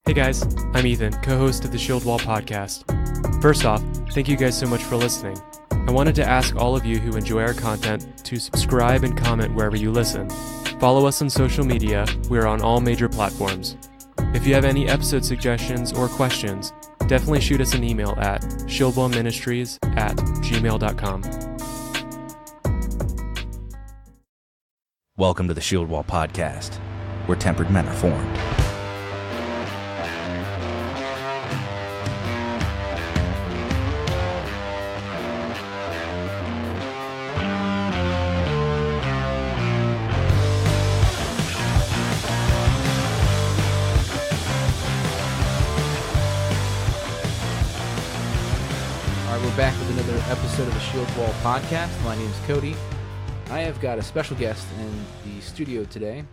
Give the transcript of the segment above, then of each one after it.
Hey guys, I'm Ethan, co-host of the Shieldwall podcast. First off, thank you guys so much for listening. I wanted to ask all of you who enjoy our content to subscribe and comment wherever you listen. Follow us on social media. We're on all major platforms. If you have any episode suggestions or questions, definitely shoot us an email at ShieldwallMinistries@gmail.com. Welcome to the Shieldwall podcast, where tempered men are formed. We're back with another episode of the Shieldwall podcast. My name is Cody. I have got a special guest in the studio today.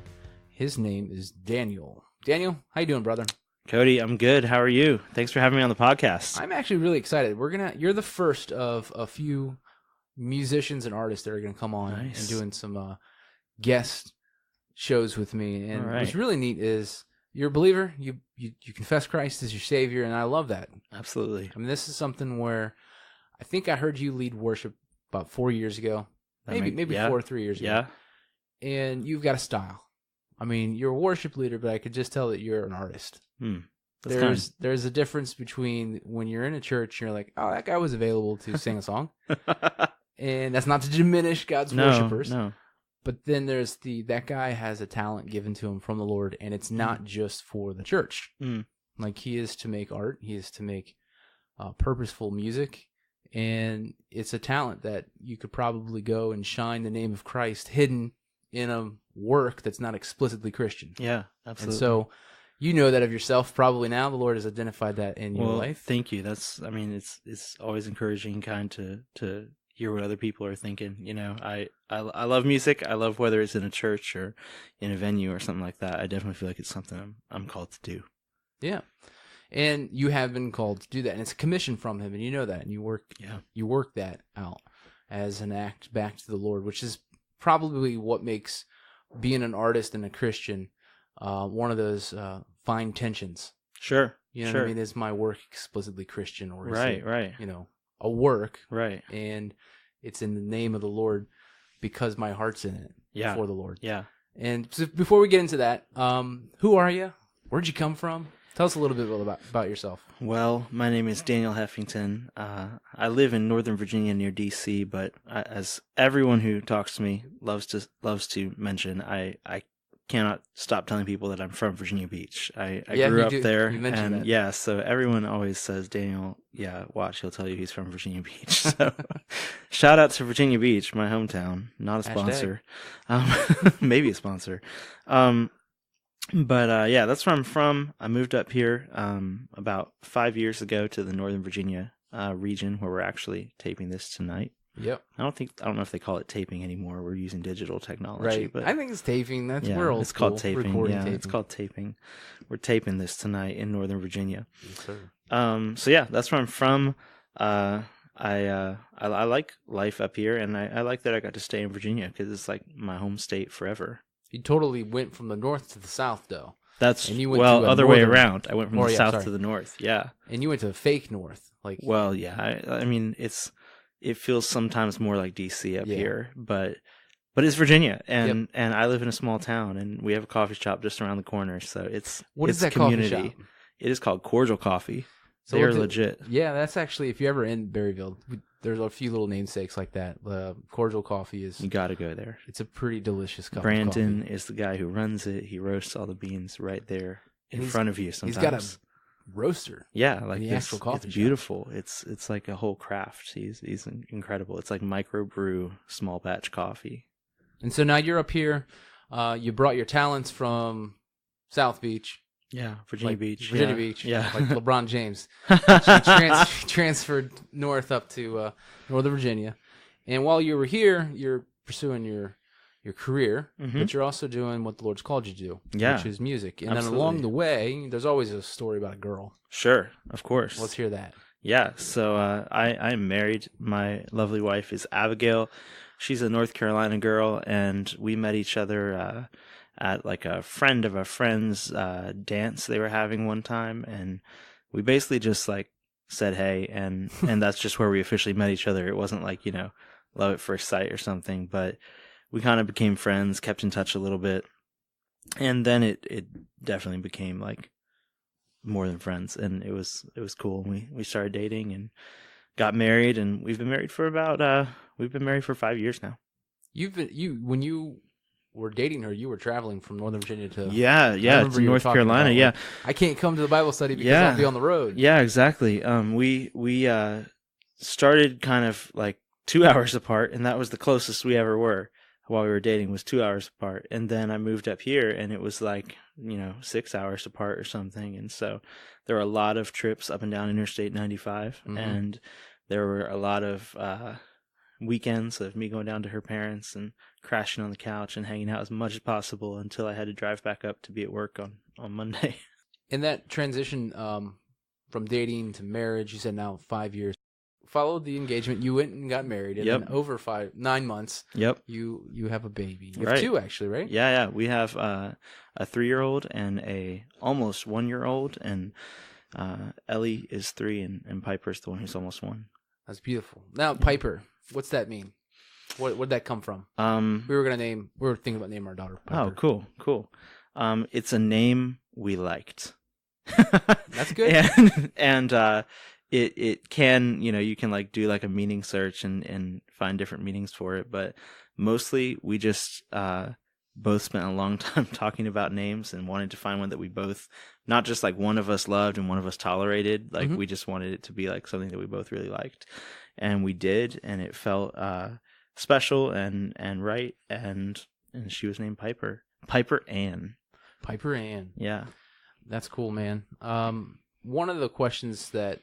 His name is Daniel. Daniel, how you doing, brother? Cody, I'm good. How are you? Thanks for having me on the podcast. I'm actually really excited. You're the first of a few musicians and artists that are gonna come on and doing some guest shows with me. And what's really neat is you're a believer. You confess Christ as your Savior, and I love that. Absolutely. I mean, this is something where I think I heard you lead worship about 4 years ago. Maybe 4 or 3 years ago. Yeah. And you've got a style. I mean, you're a worship leader, but I could just tell that you're an artist. There's a difference between when you're in a church, you're like, oh, that guy was available to sing a song. And that's not to diminish God's worshipers. No. But then there's that guy has a talent given to him from the Lord, and it's not just for the church. Like, he is to make art. He is to make purposeful music. And it's a talent that you could probably go and shine the name of Christ hidden in a work that's not explicitly Christian. Yeah, absolutely. And so you know that of yourself probably now. The Lord has identified that in your life. Thank you. It's always encouraging kind to hear what other people are thinking. You know, I love music. I love whether it's in a church or in a venue or something like that. I definitely feel like it's something I'm called to do. Yeah. And you have been called to do that, and it's a commission from Him, and you know that, and you work that out as an act back to the Lord, which is probably what makes being an artist and a Christian one of those fine tensions. Sure. You know what I mean? Is my work explicitly Christian, or is it, right. you know, a work? Right. And it's in the name of the Lord because my heart's in it for the Lord. Yeah. And so before we get into that, who are you? Where'd you come from? Tell us a little bit about yourself. Well, my name is Daniel Heffington. I live in Northern Virginia near D.C., but as everyone who talks to me loves to mention, I cannot stop telling people that I'm from Virginia Beach. I grew up there, and that. So everyone always says, Daniel, watch, he'll tell you he's from Virginia Beach. So shout out to Virginia Beach, my hometown. Not a sponsor. Maybe a sponsor. But that's where I'm from. I moved up here about 5 years ago to the Northern Virginia region, where we're actually taping this tonight. Yep. I don't know if they call it taping anymore. We're using digital technology. Right. But I think it's taping. That's where it's called taping. Taping. It's called taping. We're taping this tonight in Northern Virginia. Yes, sir. So that's where I'm from. I like life up here, and I like that I got to stay in Virginia because it's like my home state forever. You totally went from the north to the south, though. Other way around. I went from the south to the north. Yeah, and you went to the fake north. I mean, it feels sometimes more like DC up here, but it's Virginia, and I live in a small town, and we have a coffee shop just around the corner. So it's that community. Coffee shop? It is called Cordial Coffee. So they're legit. Yeah, that's actually, if you're ever in Berryville, there's a few little namesakes like that. Cordial Coffee is... You got to go there. It's a pretty delicious cup Brandon of coffee. is the guy who runs it. He roasts all the beans right there in front of you sometimes. He's got a roaster. Yeah, like the actual coffee It's shop. beautiful. It's like a whole craft. He's incredible. It's like microbrew, small batch coffee. And so now you're up here. You brought your talents from South Beach. Yeah, Virginia Beach. Yeah, like LeBron James. He transferred north up to Northern Virginia. And while you were here, you're pursuing your career, but you're also doing what the Lord's called you to do, which is music. And then along the way, there's always a story about a girl. Sure, of course. Let's hear that. Yeah, so I'm married. My lovely wife is Abigail. She's a North Carolina girl, and we met each other at like a friend of a friend's dance they were having one time, and we basically just like said hey, and that's just where we officially met each other. It wasn't like, you know, love at first sight or something, but we kind of became friends, kept in touch a little bit, and then it definitely became like more than friends, and it was cool. We started dating and got married, and we've been married for 5 years now. When you were dating her, you were traveling from Northern Virginia to to North Carolina. About, yeah, like, I can't come to the Bible study because I'll be on the road. Yeah, exactly. We started kind of like 2 hours apart, and that was the closest we ever were while we were dating, was 2 hours apart. And then I moved up here, and it was like, you know, 6 hours apart or something. And so there were a lot of trips up and down Interstate 95, and there were a lot of weekends of me going down to her parents and crashing on the couch and hanging out as much as possible until I had to drive back up to be at work on Monday. In that transition from dating to marriage, you said now 5 years. Followed the engagement, you went and got married, and then over 9 months, you have a baby. You have two, actually, right? Yeah. We have a 3-year-old and a almost 1-year-old, and Ellie is 3, and Piper's the one who's almost 1. That's beautiful. Now, Piper, what's that mean? Where'd that come from? We were thinking about naming our daughter Piper. Oh, cool. It's a name we liked. That's good. and it can, you know, you can like do like a meaning search and find different meanings for it, but mostly we just both spent a long time talking about names and wanted to find one that we both, not just like one of us loved and one of us tolerated, like we just wanted it to be like something that we both really liked, and we did, and it felt special and right, and she was named Piper Ann. Yeah, that's cool, man. One of the questions that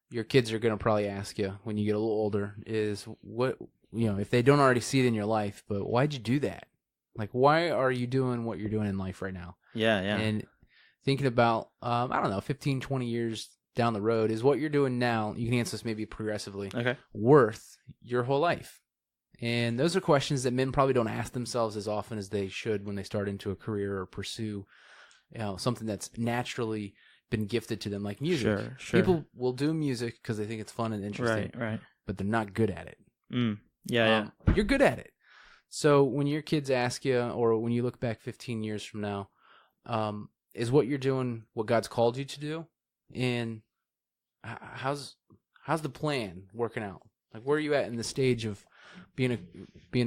your kids are going to probably ask you when you get a little older is, what, you know, if they don't already see it in your life, but why'd you do that? Like, why are you doing what you're doing in life right now? Yeah. And thinking about, I don't know, 15, 20 years down the road, is what you're doing now, you can answer this maybe progressively, worth your whole life? And those are questions that men probably don't ask themselves as often as they should when they start into a career or pursue, you know, something that's naturally been gifted to them, like music. Sure. People will do music because they think it's fun and interesting, right, but they're not good at it. Yeah. You're good at it. So when your kids ask you, or when you look back 15 years from now, is what you're doing what God's called you to do? And how's the plan working out? Like, where are you at in the stage of being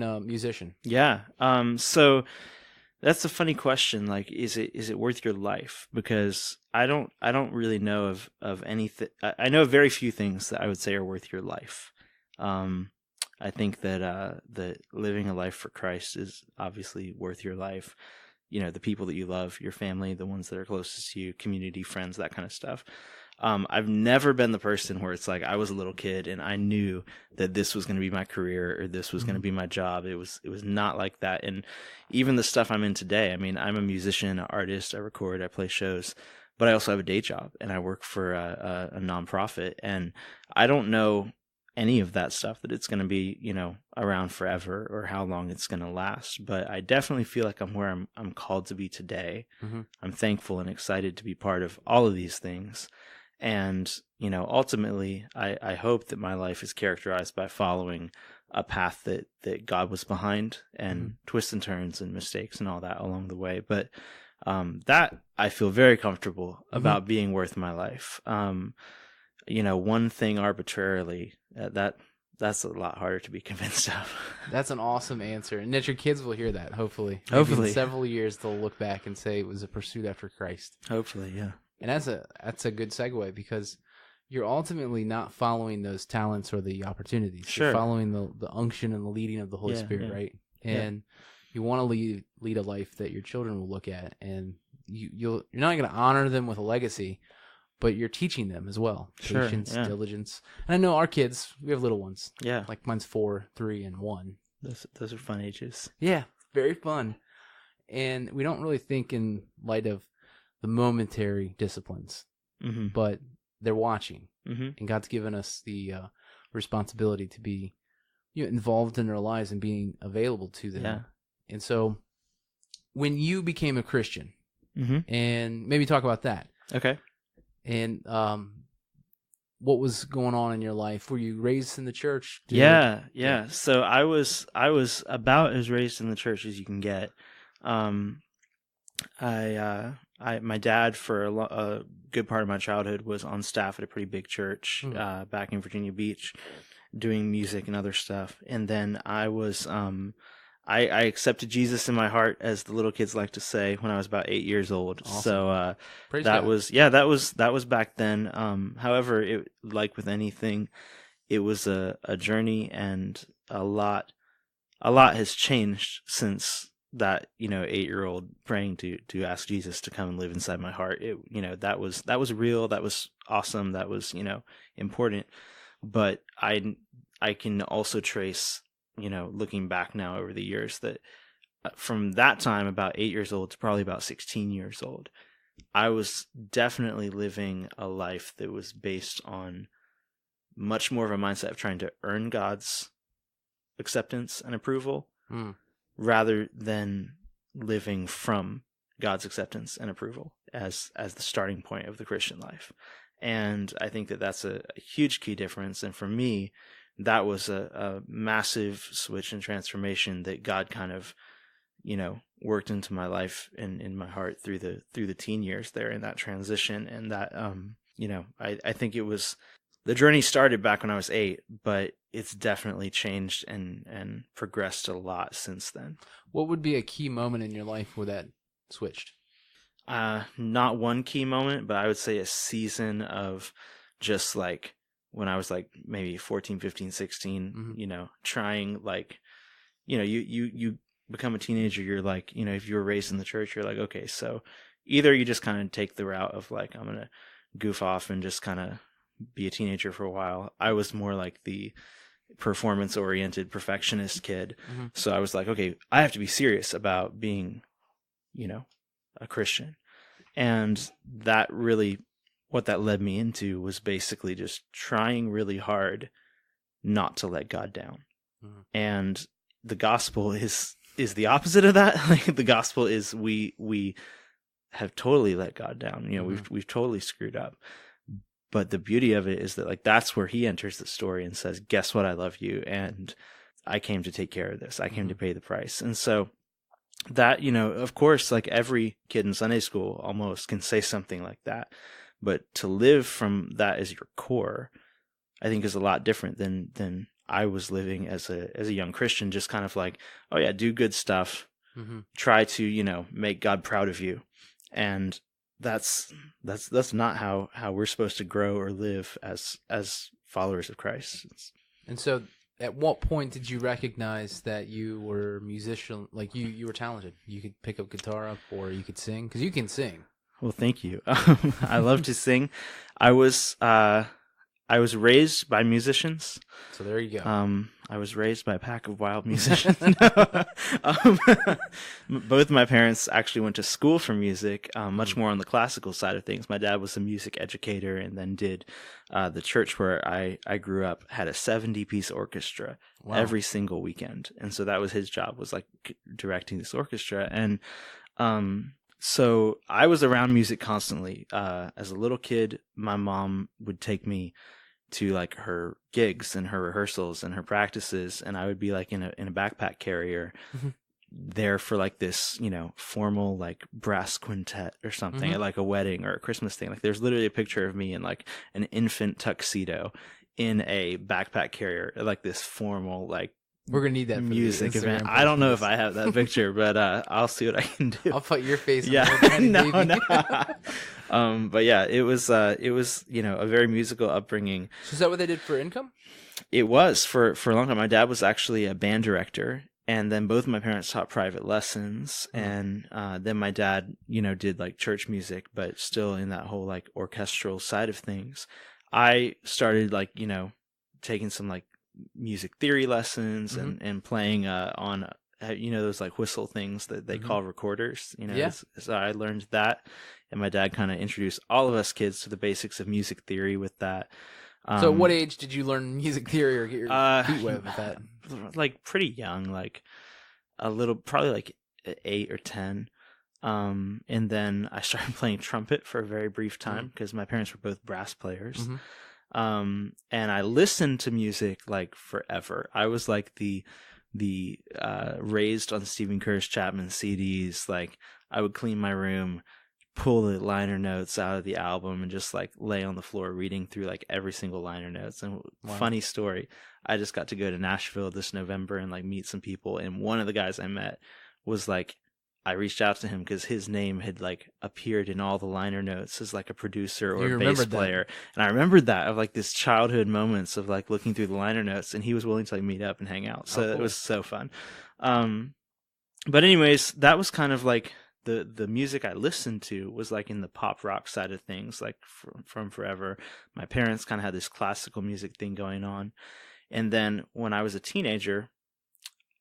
a musician? Yeah. So that's a funny question. Like, is it worth your life? Because I don't really know of anything. I know of very few things that I would say are worth your life. I think that living a life for Christ is obviously worth your life. You know, the people that you love, your family, the ones that are closest to you, community, friends, that kind of stuff. I've never been the person where it's like I was a little kid and I knew that this was going to be my career or this was going to be my job. It was not like that. And even the stuff I'm in today, I mean, I'm a musician, an artist, I record, I play shows, but I also have a day job and I work for a nonprofit, and I don't know any of that stuff, that it's going to be, you know, around forever or how long it's going to last. But I definitely feel like I'm where I'm called to be today. I'm thankful and excited to be part of all of these things. And, you know, ultimately, I hope that my life is characterized by following a path that God was behind, and twists and turns and mistakes and all that along the way. But that I feel very comfortable about being worth my life. You know, one thing arbitrarily, that's a lot harder to be convinced of. That's an awesome answer, and that your kids will hear that, hopefully. Maybe in several years they'll look back and say it was a pursuit after Christ. Hopefully, yeah. And that's a good segue, because you're ultimately not following those talents or the opportunities. You're following the unction and the leading of the Holy Spirit, right? And you want to lead a life that your children will look at, and you're not going to honor them with a legacy, but you're teaching them as well. Patience, diligence. And I know our kids, we have little ones. Yeah. Like mine's 4, 3, and 1. Those are fun ages. Yeah, very fun. And we don't really think in light of the momentary disciplines, but they're watching. And God's given us the responsibility to be, you know, involved in their lives and being available to them. Yeah. And so when you became a Christian, Mm-hmm. and maybe talk about that. Okay. And what was going on in your life? Were you raised in the church? Yeah. So I was about as raised in the church as you can get. My dad for a good part of my childhood was on staff at a pretty big church back in Virginia Beach, doing music and other stuff. And then I was I accepted Jesus in my heart, as the little kids like to say, when I was about 8 years old. Awesome. So Praise that God. that was back then. However, it, like with anything, it was a journey, and a lot has changed since that, 8-year-old praying to ask Jesus to come and live inside my heart. It, that was real. That was awesome. That was, important. But I can also trace, looking back now over the years, that from that time, about 8 years old to probably about 16 years old, I was definitely living a life that was based on much more of a mindset of trying to earn God's acceptance and approval, rather than living from God's acceptance and approval as the starting point of the Christian life. And I think that that's a huge key difference. And for me, that was a massive switch and transformation that God kind of, worked into my life and in my heart through the teen years there, in that transition. And that, I think it was, the journey started back when I was 8, but it's definitely changed and progressed a lot since then. What would be a key moment in your life where that switched? Not one key moment, but I would say a season of just like when I was like maybe 14, 15, 16, trying, like, you become a teenager, you're like, if you were raised in the church, you're like, okay, so either you just kind of take the route of like, I'm going to goof off and just kind of be a teenager for a while. I was more like the performance-oriented perfectionist kid. So I was like, okay, I have to be serious about being, a Christian. And that really, what that led me into was basically just trying really hard not to let God down. And the gospel is the opposite of that. Like, the gospel is we have totally let God down. We've totally screwed up. But the beauty of it is that, like, that's where he enters the story and says, guess what? I love you. And I came to take care of this. I came to pay the price. And so that, of course, like every kid in Sunday school almost can say something like that. But to live from that as your core, I think is a lot different than I was living as a young Christian, just kind of like, oh yeah, do good stuff, try to, make God proud of you. And that's not how we're supposed to grow or live as followers of Christ. And so at what point did you recognize that you were a musician, like you were talented? You could pick up guitar up, or you could sing? Because you can sing. Well, thank you. I love to sing. I was raised by musicians. So there you go. I was raised by a pack of wild musicians. Both my parents actually went to school for music, much more on the classical side of things. My dad was a music educator, and then did the church where I grew up had a 70-piece orchestra every single weekend. And so that was his job, was like directing this orchestra. And so I was around music constantly. As a little kid, my mom would take me to like her gigs and her rehearsals and her practices, and I would be like in a backpack carrier there for like this, formal like brass quintet or something at like a wedding or a Christmas thing. Like, there's literally a picture of me in like an infant tuxedo in a backpack carrier, like this formal, like, we're gonna need that for music event. I don't know if I have that picture, but I'll see what I can do. I'll put your face on the no. But yeah, it was a very musical upbringing. So is that what they did for income? It was for a long time. My dad was actually a band director, and then both of my parents taught private lessons, and then my dad, did like church music, but still in that whole like orchestral side of things. I started like, taking some like music theory lessons and playing on those like whistle things that they call recorders. So I learned that, and my dad kind of introduced all of us kids to the basics of music theory with that. So at what age did you learn music theory or get your feet wet with that? Like pretty young, like a little, probably like at 8 or 10. And then I started playing trumpet for a very brief time because my parents were both brass players. And I listened to music like forever. I was like the raised on Stephen Curtis Chapman CDs. Like I would clean my room, pull the liner notes out of the album, and just like lay on the floor reading through like every single liner notes. And funny story, I just got to go to Nashville this November and like meet some people. And one of the guys I met was like, I reached out to him because his name had like appeared in all the liner notes as like a producer or a bass player. And I remembered that of like this childhood moments of like looking through the liner notes, and he was willing to like meet up and hang out. So it was so fun. But anyways, that was kind of like the music I listened to was like in the pop rock side of things, like from forever. My parents kind of had this classical music thing going on. And then when I was a teenager,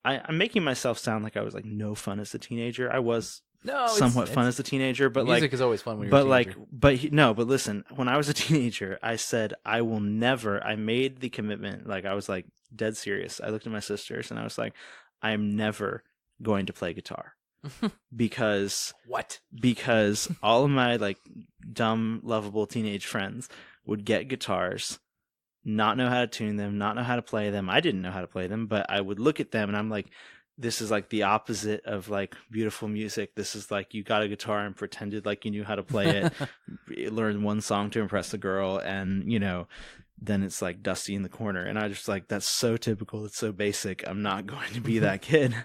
I'm making myself sound like I was like no fun as a teenager. I was somewhat fun as a teenager, but music is always fun when you're a teenager. But listen, when I was a teenager, I said I will never. I made the commitment, like I was like dead serious. I looked at my sisters and I was like, I am never going to play guitar because all of my like dumb, lovable teenage friends would get guitars, not know how to tune them, not know how to play them. I didn't know how to play them, but I would look at them and I'm like, this is like the opposite of like beautiful music. This is like you got a guitar and pretended like you knew how to play it, learned one song to impress a girl, and then it's like Dusty in the corner. And I just like, that's so typical. It's so basic. I'm not going to be that kid.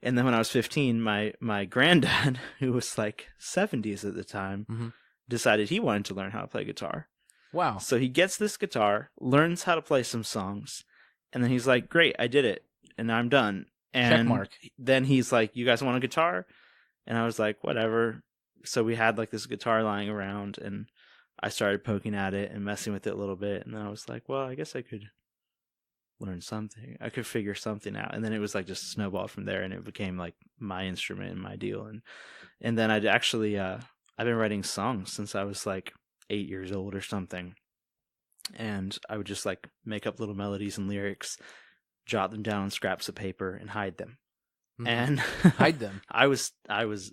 And then when I was 15, my granddad, who was like 70s at the time, decided he wanted to learn how to play guitar. Wow. So he gets this guitar, learns how to play some songs, and then he's like, great, I did it, and I'm done. And checkmark. Then he's like, you guys want a guitar? And I was like, whatever. So we had like this guitar lying around, and I started poking at it and messing with it a little bit. And then I was like, well, I guess I could learn something. I could figure something out. And then it was like just snowballed from there, and it became like my instrument and my deal. And then I'd actually, I've been writing songs since I was like 8 years old or something. And I would just like make up little melodies and lyrics, jot them down on scraps of paper, and hide them. And hide them. I was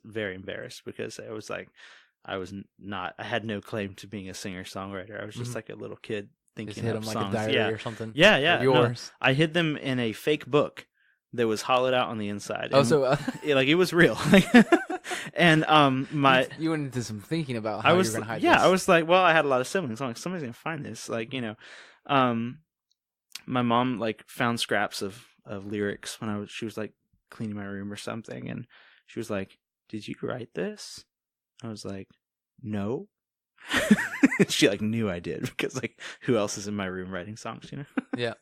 very embarrassed because I had no claim to being a singer-songwriter. I was just like a little kid thinking just hid of them songs. like a diary or something. Yeah. Yours. No, I hid them in a fake book that was hollowed out on the inside. Oh, so like it was real. And you went into some thinking about how you were going to hide this. Yeah, I was like, well, I had a lot of siblings. I'm like, somebody's going to find this. Like, my mom like found scraps of lyrics when she was like cleaning my room or something, and she was like, did you write this? I was like, no. She like knew I did because like who else is in my room writing songs, Yeah.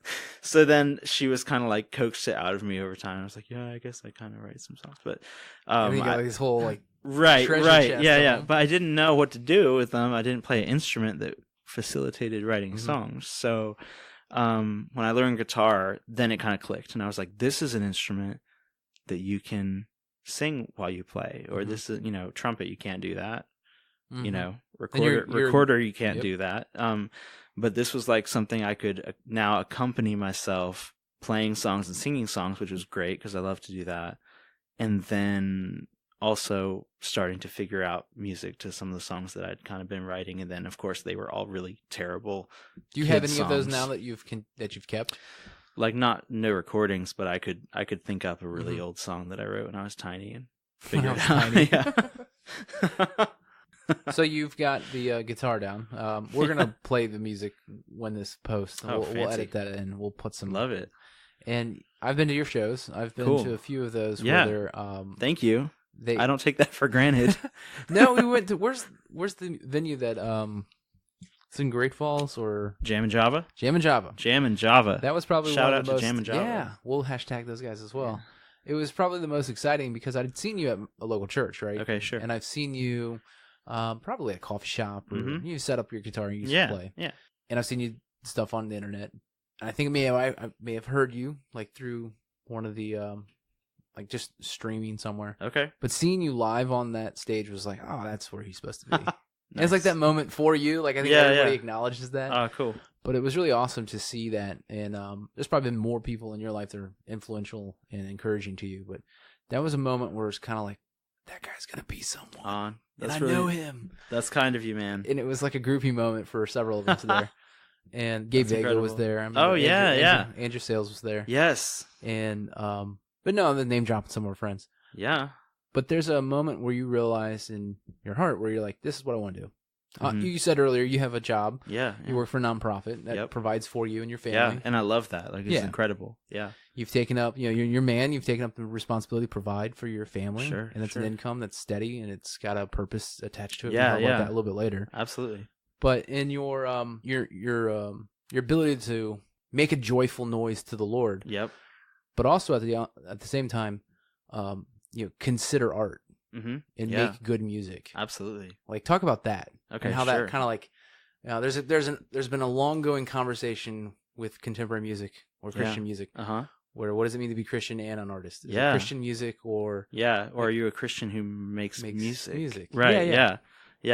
So then she was kind of like coaxed it out of me over time. I was like, yeah, I guess I kind of write some songs, but and you got this whole like right, chest yeah. But I didn't know what to do with them. I didn't play an instrument that facilitated writing songs. So when I learned guitar, then it kind of clicked, and I was like, this is an instrument that you can sing while you play, or this is trumpet, you can't do that. Recorder, you can't do that. But this was like something I could now accompany myself playing songs and singing songs, which was great because I love to do that. And then also starting to figure out music to some of the songs that I'd kind of been writing. And then of course they were all really terrible. Do you have any of those now that you've kept? Like no recordings, but I could think up a really old song that I wrote when I was tiny and figure it out. Yeah. So you've got the guitar down. We're gonna play the music when this posts. We'll edit that in. We'll put some. Love it. And I've been to your shows. I've been to a few of those. Yeah. Where they're, thank you. I don't take that for granted. No, we went to where's the venue that it's in Great Falls or Jammin Java. Jammin Java. Jammin Java. That was probably shout one out of the to most, Jammin Java. Yeah, we'll hashtag those guys as well. Yeah. It was probably the most exciting because I'd seen you at a local church, right? Okay, sure. And I've seen you. Probably at a coffee shop, or you set up your guitar and you used to play. Yeah. And I've seen you stuff on the internet. And I think I may have heard you like through one of the like just streaming somewhere. Okay. But seeing you live on that stage was like, oh, that's where he's supposed to be. Nice. It's like that moment for you. Like I think everybody acknowledges that. Oh, cool. But it was really awesome to see that. And there's probably been more people in your life that are influential and encouraging to you. But that was a moment where it's kind of like, that guy's gonna be someone, and I know him. That's kind of you, man. And it was like a groupie moment for several of us there. And Gabe Vega was there. I remember Andrew Sales was there. Yes. And but no, the name dropping some more friends. Yeah. But there's a moment where you realize in your heart where you're like, this is what I want to do. Mm-hmm. You said earlier you have a job. Yeah. You work for a nonprofit that provides for you and your family. Yeah, and I love that. Like, it's incredible. Yeah. You've taken up, you're a man. You've taken up the responsibility to provide for your family. Sure. And it's an income that's steady and it's got a purpose attached to it. Yeah, we'll talk about that a little bit later. Absolutely. But in your ability to make a joyful noise to the Lord. Yep. But also at the same time, consider art. Mm-hmm. And make good music. Absolutely. Like, talk about that. Okay. And how that kind of like, there's been a long going conversation with contemporary music or Christian music. Where what does it mean to be Christian and an artist? Is it Christian music or or are you a Christian who makes music? Right. Yeah.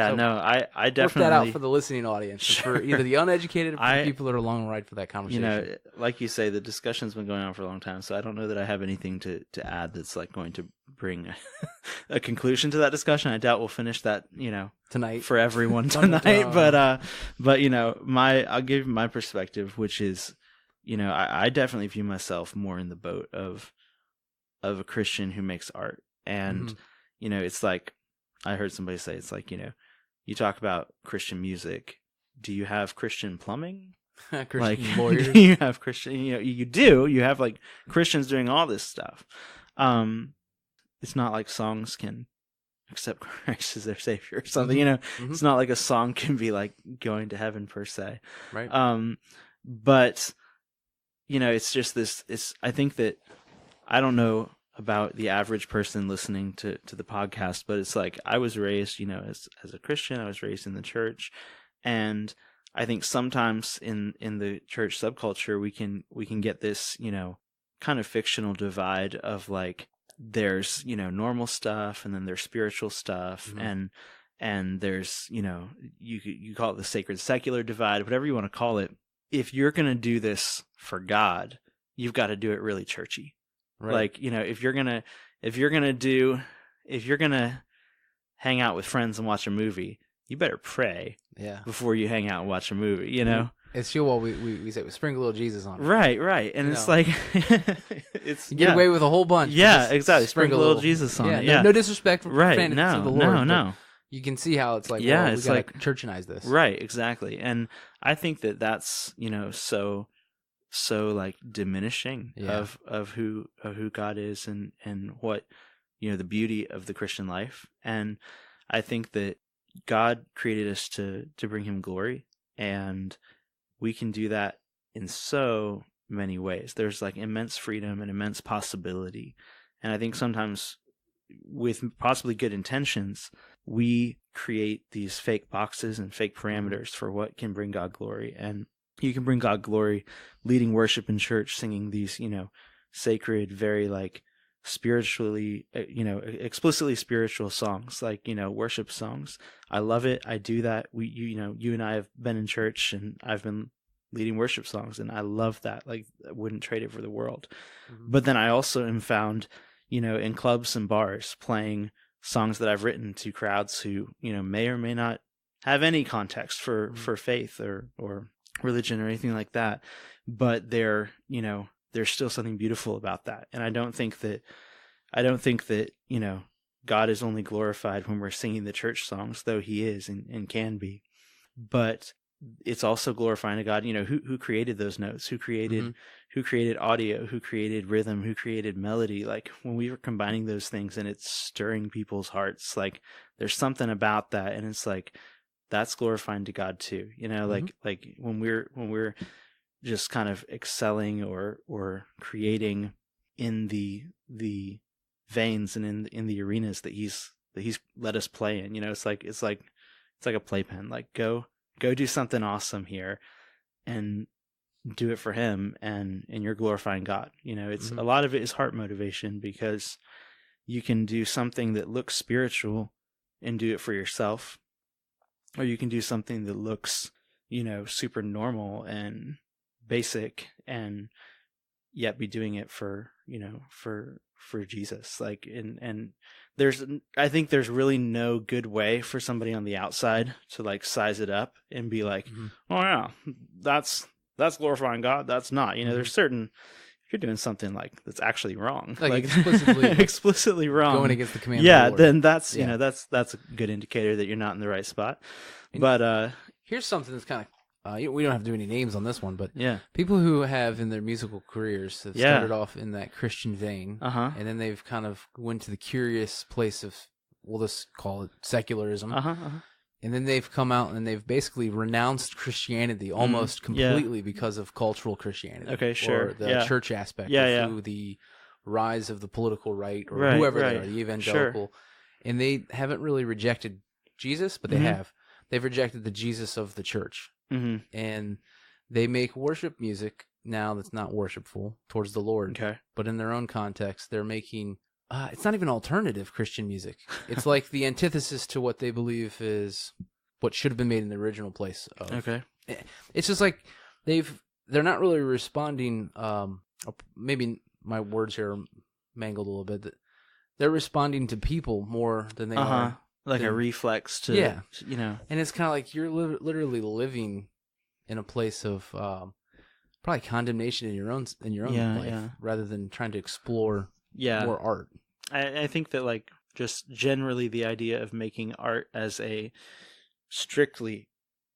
So no, I definitely work that out for the listening audience, for either the uneducated or for the people that are along the ride for that conversation. Like you say, the discussion's been going on for a long time, so I don't know that I have anything to add that's like going to bring a conclusion to that discussion. I doubt we'll finish that, tonight for everyone tonight. But I'll give my perspective, which is, I definitely view myself more in the boat of a Christian who makes art, and it's like, I heard somebody say, it's like, you talk about Christian music. Do you have Christian plumbing? Christian lawyers? Do you have Christian, you do. You have like Christians doing all this stuff. It's not like songs can accept Christ as their savior or something, It's not like a song can be like going to heaven per se. Right. But, it's just I think that, I don't know about the average person listening to the podcast, but it's like, I was raised, as a Christian. I was raised in the church, and I think sometimes in the church subculture we can get this, kind of fictional divide of like, there's, normal stuff, and then there's spiritual stuff, and there's, you call it the sacred secular divide, whatever you want to call it. If you're going to do this for God, you've got to do it really churchy. Right. Like, if you're gonna hang out with friends and watch a movie, you better pray before you hang out and watch a movie, It's we say we sprinkle a little Jesus on it. Right. And it's like, you get away with a whole bunch. Yeah, exactly. Sprinkle a little Jesus on it. No disrespect for profanity to the Lord. No. You can see how it's like, we gotta like churchianize this. Right, exactly. And I think that's, so like diminishing of who God is and what, the beauty of the Christian life. And I think that God created us to bring him glory, and we can do that in so many ways. There's like immense freedom and immense possibility. And I think sometimes, with possibly good intentions, we create these fake boxes and fake parameters for what can bring God glory. And you can bring God glory leading worship in church, singing these, sacred, very like spiritually, explicitly spiritual songs, like, worship songs. I love it. I do that. You and I have been in church, and I've been leading worship songs, and I love that. Like, I wouldn't trade it for the world. But then I also am found, in clubs and bars playing songs that I've written to crowds who, may or may not have any context for faith or religion or anything like that, but there's still something beautiful about that. And I don't think that God is only glorified when we're singing the church songs, though he is and can be. But it's also glorifying to God, who created those notes, who created audio, who created rhythm, who created melody. Like, when we were combining those things and it's stirring people's hearts, like, there's something about that, and it's like, that's glorifying to God too, like when we're just kind of excelling or creating in the veins and in the arenas that he's let us play in. It's like a playpen. Like, go do something awesome here, and do it for him, and you're glorifying God. It's a lot of it is heart motivation, because you can do something that looks spiritual and do it for yourself. Or you can do something that looks, super normal and basic and yet be doing it for Jesus. Like, and I think there's really no good way for somebody on the outside to like size it up and be like, oh yeah, that's glorifying God. That's not, there's certain, if you're doing something like that's actually wrong, like explicitly wrong, going against the command. Yeah, of the Lord. then that's that's a good indicator that you're not in the right spot. But here's something that's kind of we don't have to do any names on this one, but yeah, people who have in their musical careers have started off in that Christian vein, and then they've kind of went to the curious place of, we'll just call it secularism, and then they've come out and they've basically renounced Christianity almost completely because of cultural Christianity. Okay, sure. Or the church aspect through the rise of the political right or whoever they are, the evangelical, and they haven't really rejected Jesus, but they have. They've rejected the Jesus of the church. And they make worship music now that's not worshipful towards the Lord. Okay. But in their own context, they're making it's not even alternative Christian music. It's like the antithesis to what they believe is what should have been made in the original place of. Okay. It's just like they're not really responding. Maybe my words here are mangled a little bit. They're responding to people more than they are. Like a reflex to, And it's kind of like you're literally living in a place of probably condemnation in your own life rather than trying to explore more art. I think that like just generally the idea of making art as a strictly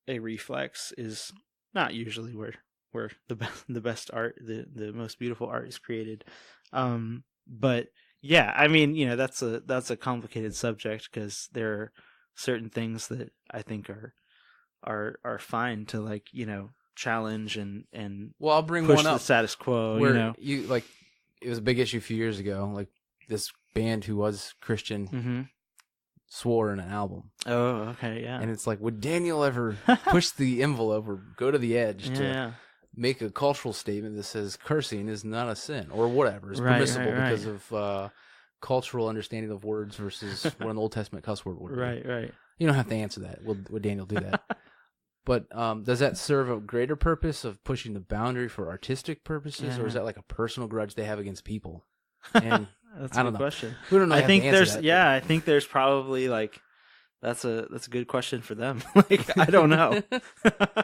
a reflex is not usually where the best art, the most beautiful art is created. But yeah, I mean, that's a complicated subject because there are certain things that I think are fine to like, challenge and well, I'll bring push one up the status quo. Where you like, it was a big issue a few years ago. Like this band who was Christian swore in an album. Oh, okay, yeah. And it's like, would Daniel ever push the envelope or go to the edge to make a cultural statement that says cursing is not a sin or whatever is permissible because of cultural understanding of words versus what an Old Testament cuss word would be. Right. You don't have to answer that. Would Daniel do that? But does that serve a greater purpose of pushing the boundary for artistic purposes, or is that like a personal grudge they have against people? And that's I a don't good know. question. We don't know. I think I think there's probably like that's a good question for them. Like I don't know.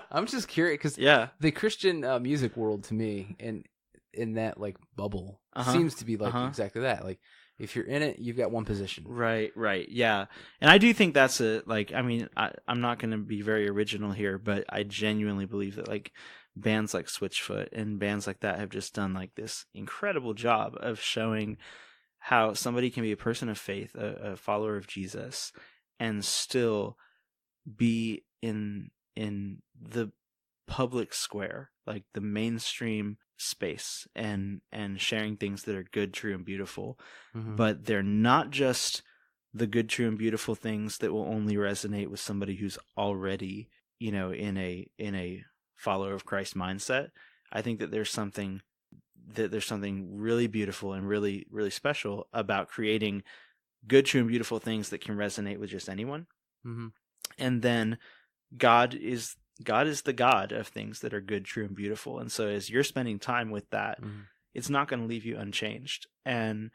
I'm just curious because the Christian music world to me and in that like bubble seems to be like exactly that. Like if you're in it, you've got one position. Right. Yeah. And I do think that's I'm not going to be very original here, but I genuinely believe that like bands like Switchfoot and bands like that have just done like this incredible job of showing how somebody can be a person of faith, a follower of Jesus, and still be in the public square, like the mainstream space, and sharing things that are good, true, and beautiful. But they're not just the good, true, and beautiful things that will only resonate with somebody who's already, in a follower of Christ mindset. I think that there's something really beautiful and really, really special about creating good, true, and beautiful things that can resonate with just anyone. And then God is the God of things that are good, true, and beautiful. And so as you're spending time with that, it's not going to leave you unchanged. And,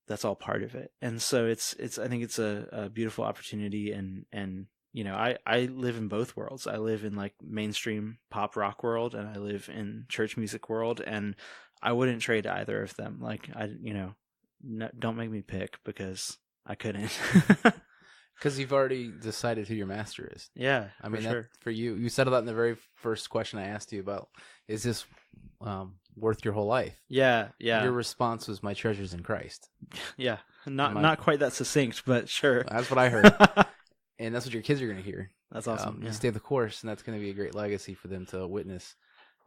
that's all part of it. And so I think it's a beautiful opportunity. And, I live in both worlds. I live in like mainstream pop rock world, and I live in church music world, and I wouldn't trade either of them. Like don't make me pick because I couldn't. Because you've already decided who your master is. Yeah, I mean, sure. For you, you settled that in the very first question I asked you about, is this worth your whole life? Yeah. Your response was, my treasure's in Christ. Yeah, not quite that succinct, but sure. That's what I heard. And that's what your kids are going to hear. That's awesome. You stay the course, and that's going to be a great legacy for them to witness,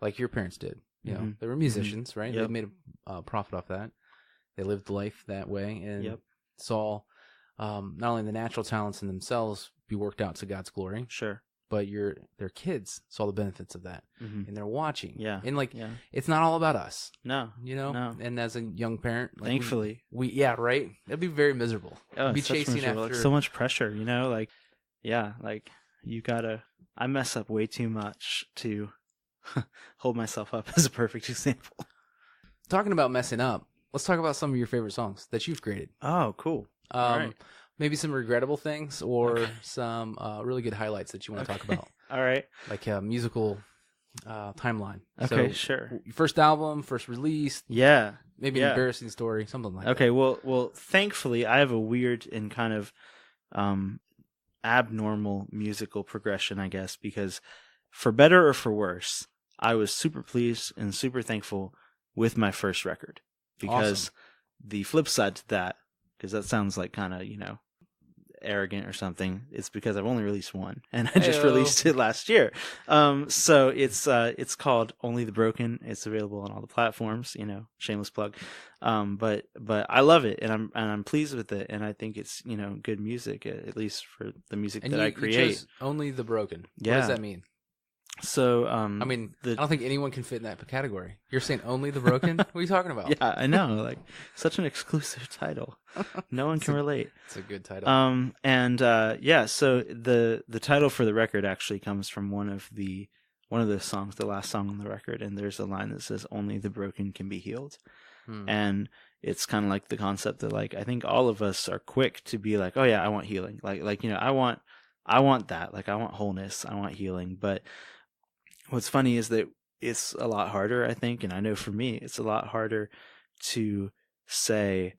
like your parents did. They were musicians, right? Yep. They made a profit off that. They lived life that way and saw not only the natural talents in themselves be worked out to God's glory, sure, but their kids saw the benefits of that, and they're watching. Yeah, and it's not all about us. No. And as a young parent, like, thankfully, we right. It'd be very miserable. Be chasing after like, so much pressure. Like you gotta. I mess up way too much to hold myself up as a perfect example. Talking about messing up, let's talk about some of your favorite songs that you've created. Oh, cool. All right. Maybe some regrettable things or some really good highlights that you want to talk about. All right. Like a musical timeline. Okay, so, sure. First album, first release. Yeah. Maybe an embarrassing story, something like that. Okay, well, thankfully, I have a weird and kind of abnormal musical progression, I guess, because for better or for worse, I was super pleased and super thankful with my first record. Because the flip side to that, because that sounds like kind of, arrogant or something, it's because I've only released one, and I just released it last year. So it's called Only the Broken. It's available on all the platforms, shameless plug. But I love it, and I'm pleased with it, and I think it's good music, at least for the music that I create. You chose Only the Broken. Yeah. What does that mean? So I don't think anyone can fit in that category. You're saying Only the Broken? What are you talking about? Yeah, I know, like such an exclusive title. No one can relate. It's a good title. So the title for the record actually comes from one of the songs, the last song on the record, and there's a line that says "Only the broken can be healed," and it's kind of like the concept that like I think all of us are quick to be like, oh yeah, I want healing, I want that, like I want wholeness, I want healing, but what's funny is that it's a lot harder, I think, and I know for me, it's a lot harder to say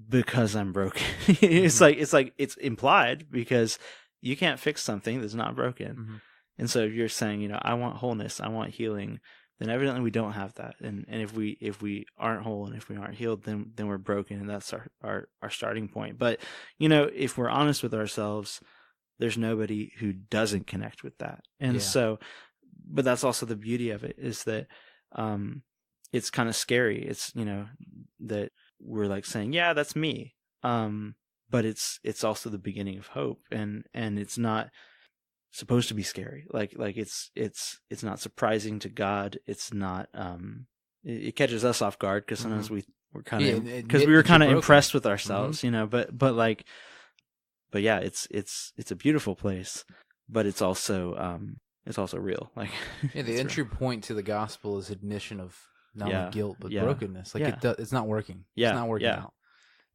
because I'm broken. It's it's implied because you can't fix something that's not broken. Mm-hmm. And so if you're saying, I want wholeness, I want healing, then evidently we don't have that. And if we aren't whole and if we aren't healed, then we're broken, and that's our starting point. But if we're honest with ourselves, there's nobody who doesn't connect with that. And so, but that's also the beauty of it, is that it's kind of scary. It's that we're like saying, yeah, that's me. But it's also the beginning of hope, and it's not supposed to be scary. Like it's not surprising to God. It's not. It catches us off guard because sometimes we're kind of because we were kind of impressed with ourselves, but yeah, it's a beautiful place, but it's also real. Like the entry point to the gospel is admission of not only guilt but brokenness. Like it's not working. Yeah. It's not working out.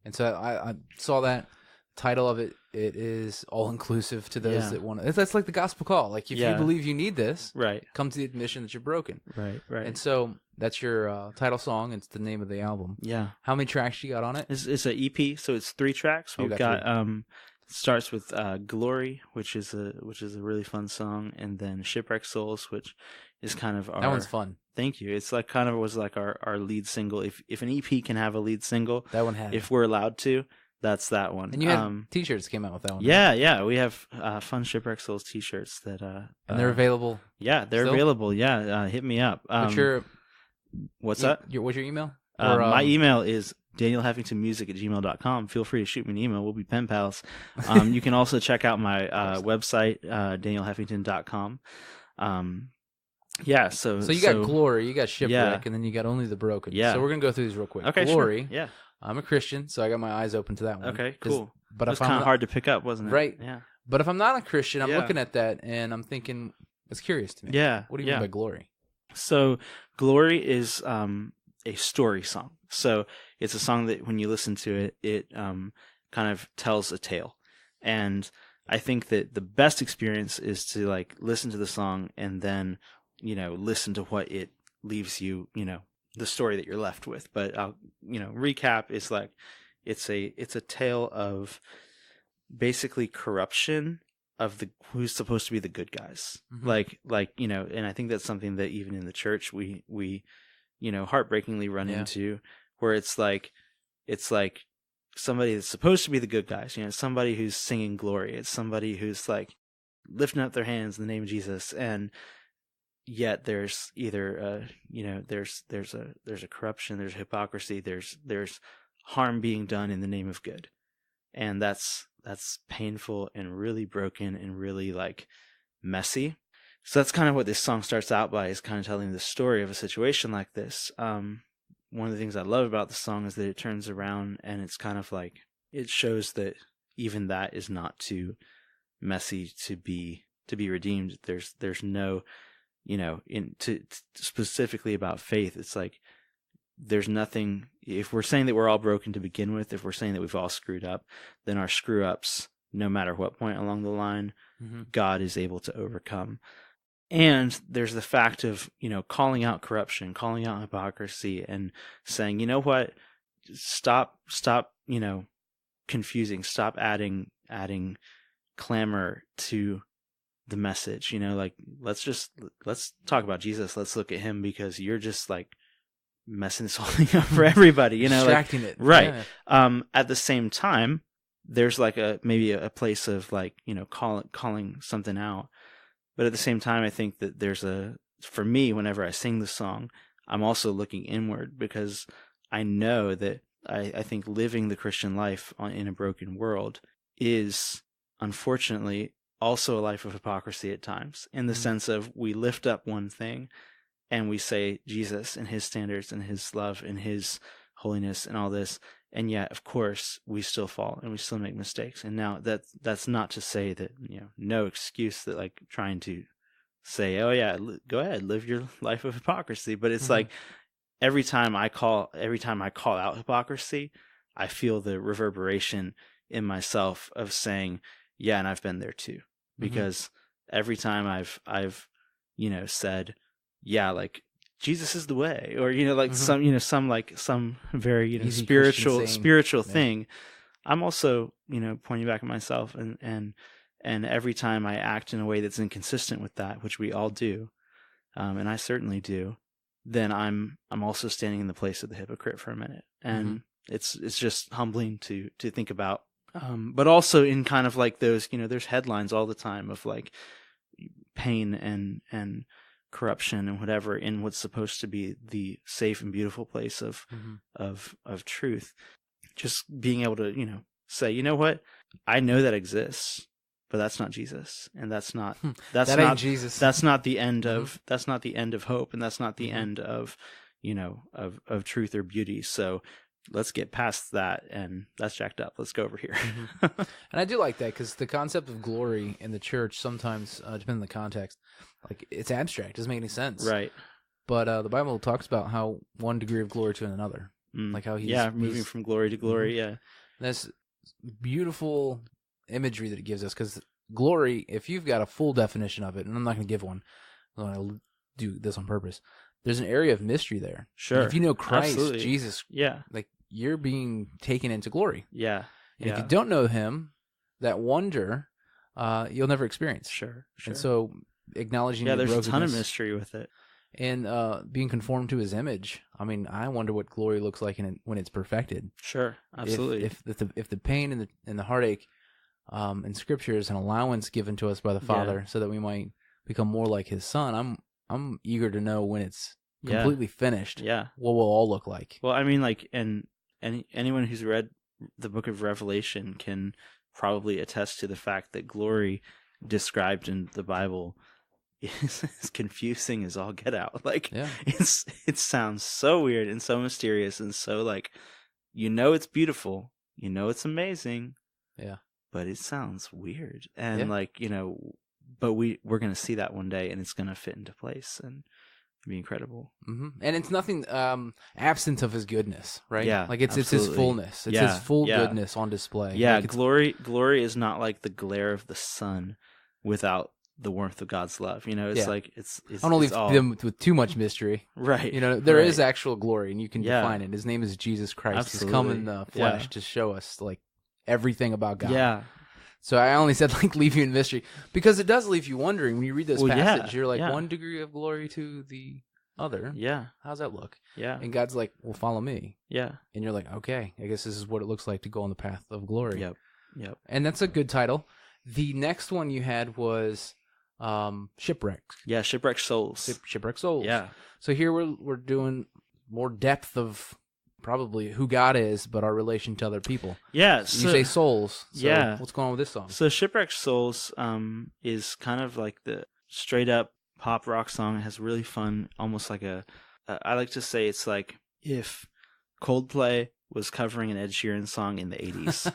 And so I saw that title of it. It is all inclusive to those that want to. That's like the gospel call. Like if you believe you need this, right, come to the admission that you're broken. Right. And so that's your title song. It's the name of the album. Yeah. How many tracks you got on it? It's an EP, so it's 3 tracks. We've got starts with Glory, which is a really fun song, and then Shipwrecked Souls, which is kind of our... That one's fun. Thank you. It's like kind of was like our lead single. If an EP can have a lead single, that one had. If we're allowed to, that's that one. And you had t-shirts came out with that one. Yeah, right? Yeah. We have fun Shipwrecked Souls t-shirts that and they're available. Yeah, they're still available. Yeah, hit me up. What's that? What's your email? My email is danielheffingtonmusic@gmail.com. Feel free to shoot me an email. We'll be pen pals. You can also check out my website, danielheffington.com. Yeah, so you got Glory, you got Shipwreck, and then you got Only the Broken. Yeah. So we're going to go through these real quick. Okay, Glory. Sure. Yeah. I'm a Christian, so I got my eyes open to that one. Okay, cool. But it was kind of hard to pick up, wasn't it? Right. Yeah. But if I'm not a Christian, I'm looking at that, and I'm thinking, it's curious to me. Yeah. What do you mean by Glory? So Glory is a story song. So it's a song that when you listen to it, it kind of tells a tale. And I think that the best experience is to like listen to the song and then, listen to what it leaves you, the story that you're left with. But I'll, recap is like, it's a tale of basically corruption of who's supposed to be the good guys. Mm-hmm. And I think that's something that even in the church we heartbreakingly run into, where it's like somebody that's supposed to be the good guys, somebody who's singing glory. It's somebody who's like lifting up their hands in the name of Jesus, and yet there's either there's a corruption, there's hypocrisy, there's harm being done in the name of good, and that's painful and really broken and really like messy. So that's kind of what this song starts out by, is kind of telling the story of a situation like this. One of the things I love about the song is that it turns around and it's kind of like, it shows that even that is not too messy to be redeemed. There's no specifically about faith, it's like there's nothing. If we're saying that we're all broken to begin with, if we're saying that we've all screwed up, then our screw ups, no matter what point along the line, God is able to overcome. And there's the fact of, calling out corruption, calling out hypocrisy, and saying, you know what, stop, confusing, stop adding clamor to the message. Let's talk about Jesus. Let's look at him, because you're just like messing this whole thing up for everybody, distracting it. Right. Yeah. At the same time, there's like maybe a place of like, calling something out. But at the same time, I think that for me, whenever I sing the song, I'm also looking inward, because I know that I think living the Christian life in a broken world is, unfortunately, also a life of hypocrisy at times, in the sense of we lift up one thing and we say Jesus and his standards and his love and his holiness and all this, and yet, of course, we still fall and we still make mistakes. And now that's not to say that, no excuse, that like trying to say, oh yeah, go ahead, live your life of hypocrisy. But it's like every time I call out hypocrisy, I feel the reverberation in myself of saying, yeah, and I've been there too. Because every time I've said, yeah, like Jesus is the way, or like some very Easy spiritual thing, I'm also pointing back at myself, and every time I act in a way that's inconsistent with that, which we all do, and I certainly do, then I'm also standing in the place of the hypocrite for a minute, and it's just humbling to think about. But also in kind of like those, there's headlines all the time of like pain and corruption and whatever in what's supposed to be the safe and beautiful place of truth. Just being able to, say, you know what, I know that exists, but that's not Jesus, and that's not not Jesus. That's not the end of that's not the end of hope, and that's not the end of of truth or beauty. So let's get past that, and that's jacked up. Let's go over here. And I do like that, because the concept of glory in the church sometimes, depending on the context, like it's abstract, doesn't make any sense. Right. But the Bible talks about how one degree of glory to another, like how he's moving from glory to glory. Yeah, that's beautiful imagery that it gives us, because glory, if you've got a full definition of it, and I'm not going to give one, I'm going to do this on purpose. There's an area of mystery there. Sure. Like if you know Christ, absolutely. Jesus, like you're being taken into glory. Yeah. And if you don't know him, that wonder, you'll never experience. Sure. And so acknowledging there's a ton of mystery with it. And being conformed to his image. I mean, I wonder what glory looks like when it's perfected. Sure. Absolutely. If the pain and the heartache in Scripture is an allowance given to us by the Father, so that we might become more like his Son, I'm eager to know when it's completely finished. Yeah. What will all look like? Well, I mean, like, and anyone who's read the book of Revelation can probably attest to the fact that glory described in the Bible is as confusing as all get out. Like, it sounds so weird and so mysterious and so like, it's beautiful, it's amazing. Yeah. But it sounds weird. And like, but we're going to see that one day, and it's going to fit into place and be incredible. And it's nothing absent of his goodness, right? Yeah, like it's his fullness. It's his full goodness on display. Yeah, like glory is not like the glare of the sun without the warmth of God's love. It's like it's I don't leave them with too much mystery. Right. There is actual glory, and you can define it. His name is Jesus Christ. Absolutely. He's come in the flesh to show us like everything about God. Yeah. So I only said like leave you in mystery, because it does leave you wondering when you read this passage. You're like, one degree of glory to the other. Yeah. How's that look? Yeah. And God's like, well, follow me. Yeah. And you're like, okay, I guess this is what it looks like to go on the path of glory. Yep. And that's a good title. The next one you had was Shipwrecked. Yeah, Shipwrecked Souls. Shipwrecked Souls. Yeah. So here we're doing more depth of probably who God is, but our relation to other people. Yeah. You say souls. So what's going on with this song? So Shipwrecked Souls is kind of like the straight up pop rock song. It has really fun, almost like I like to say it's like if Coldplay was covering an Ed Sheeran song in the 80s.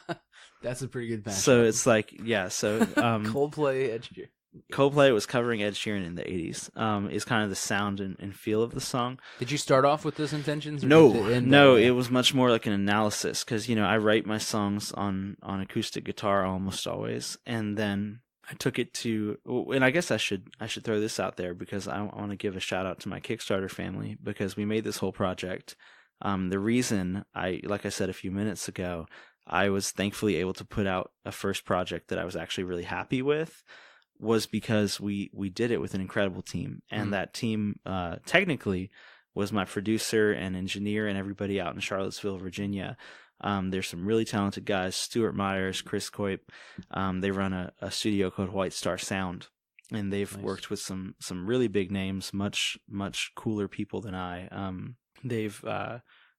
That's a pretty good match. So it's like, so Coldplay, Ed Sheeran. Coldplay was covering Ed Sheeran in the 80s. Is kind of the sound and feel of the song. Did you start off with those intentions? Or No, did it end no, that way? it was much more like an analysis because, I write my songs on acoustic guitar almost always. And then I took it to, and I guess I should throw this out there because I want to give a shout out to my Kickstarter family because we made this whole project. The reason like I said a few minutes ago, I was thankfully able to put out a first project that I was actually really happy with was because we did it with an incredible team. And that team technically was my producer and engineer and everybody out in Charlottesville, Virginia. There's some really talented guys, Stuart Myers, Chris Coip. They run a studio called White Star Sound. And they've worked with some really big names, much, much cooler people than I.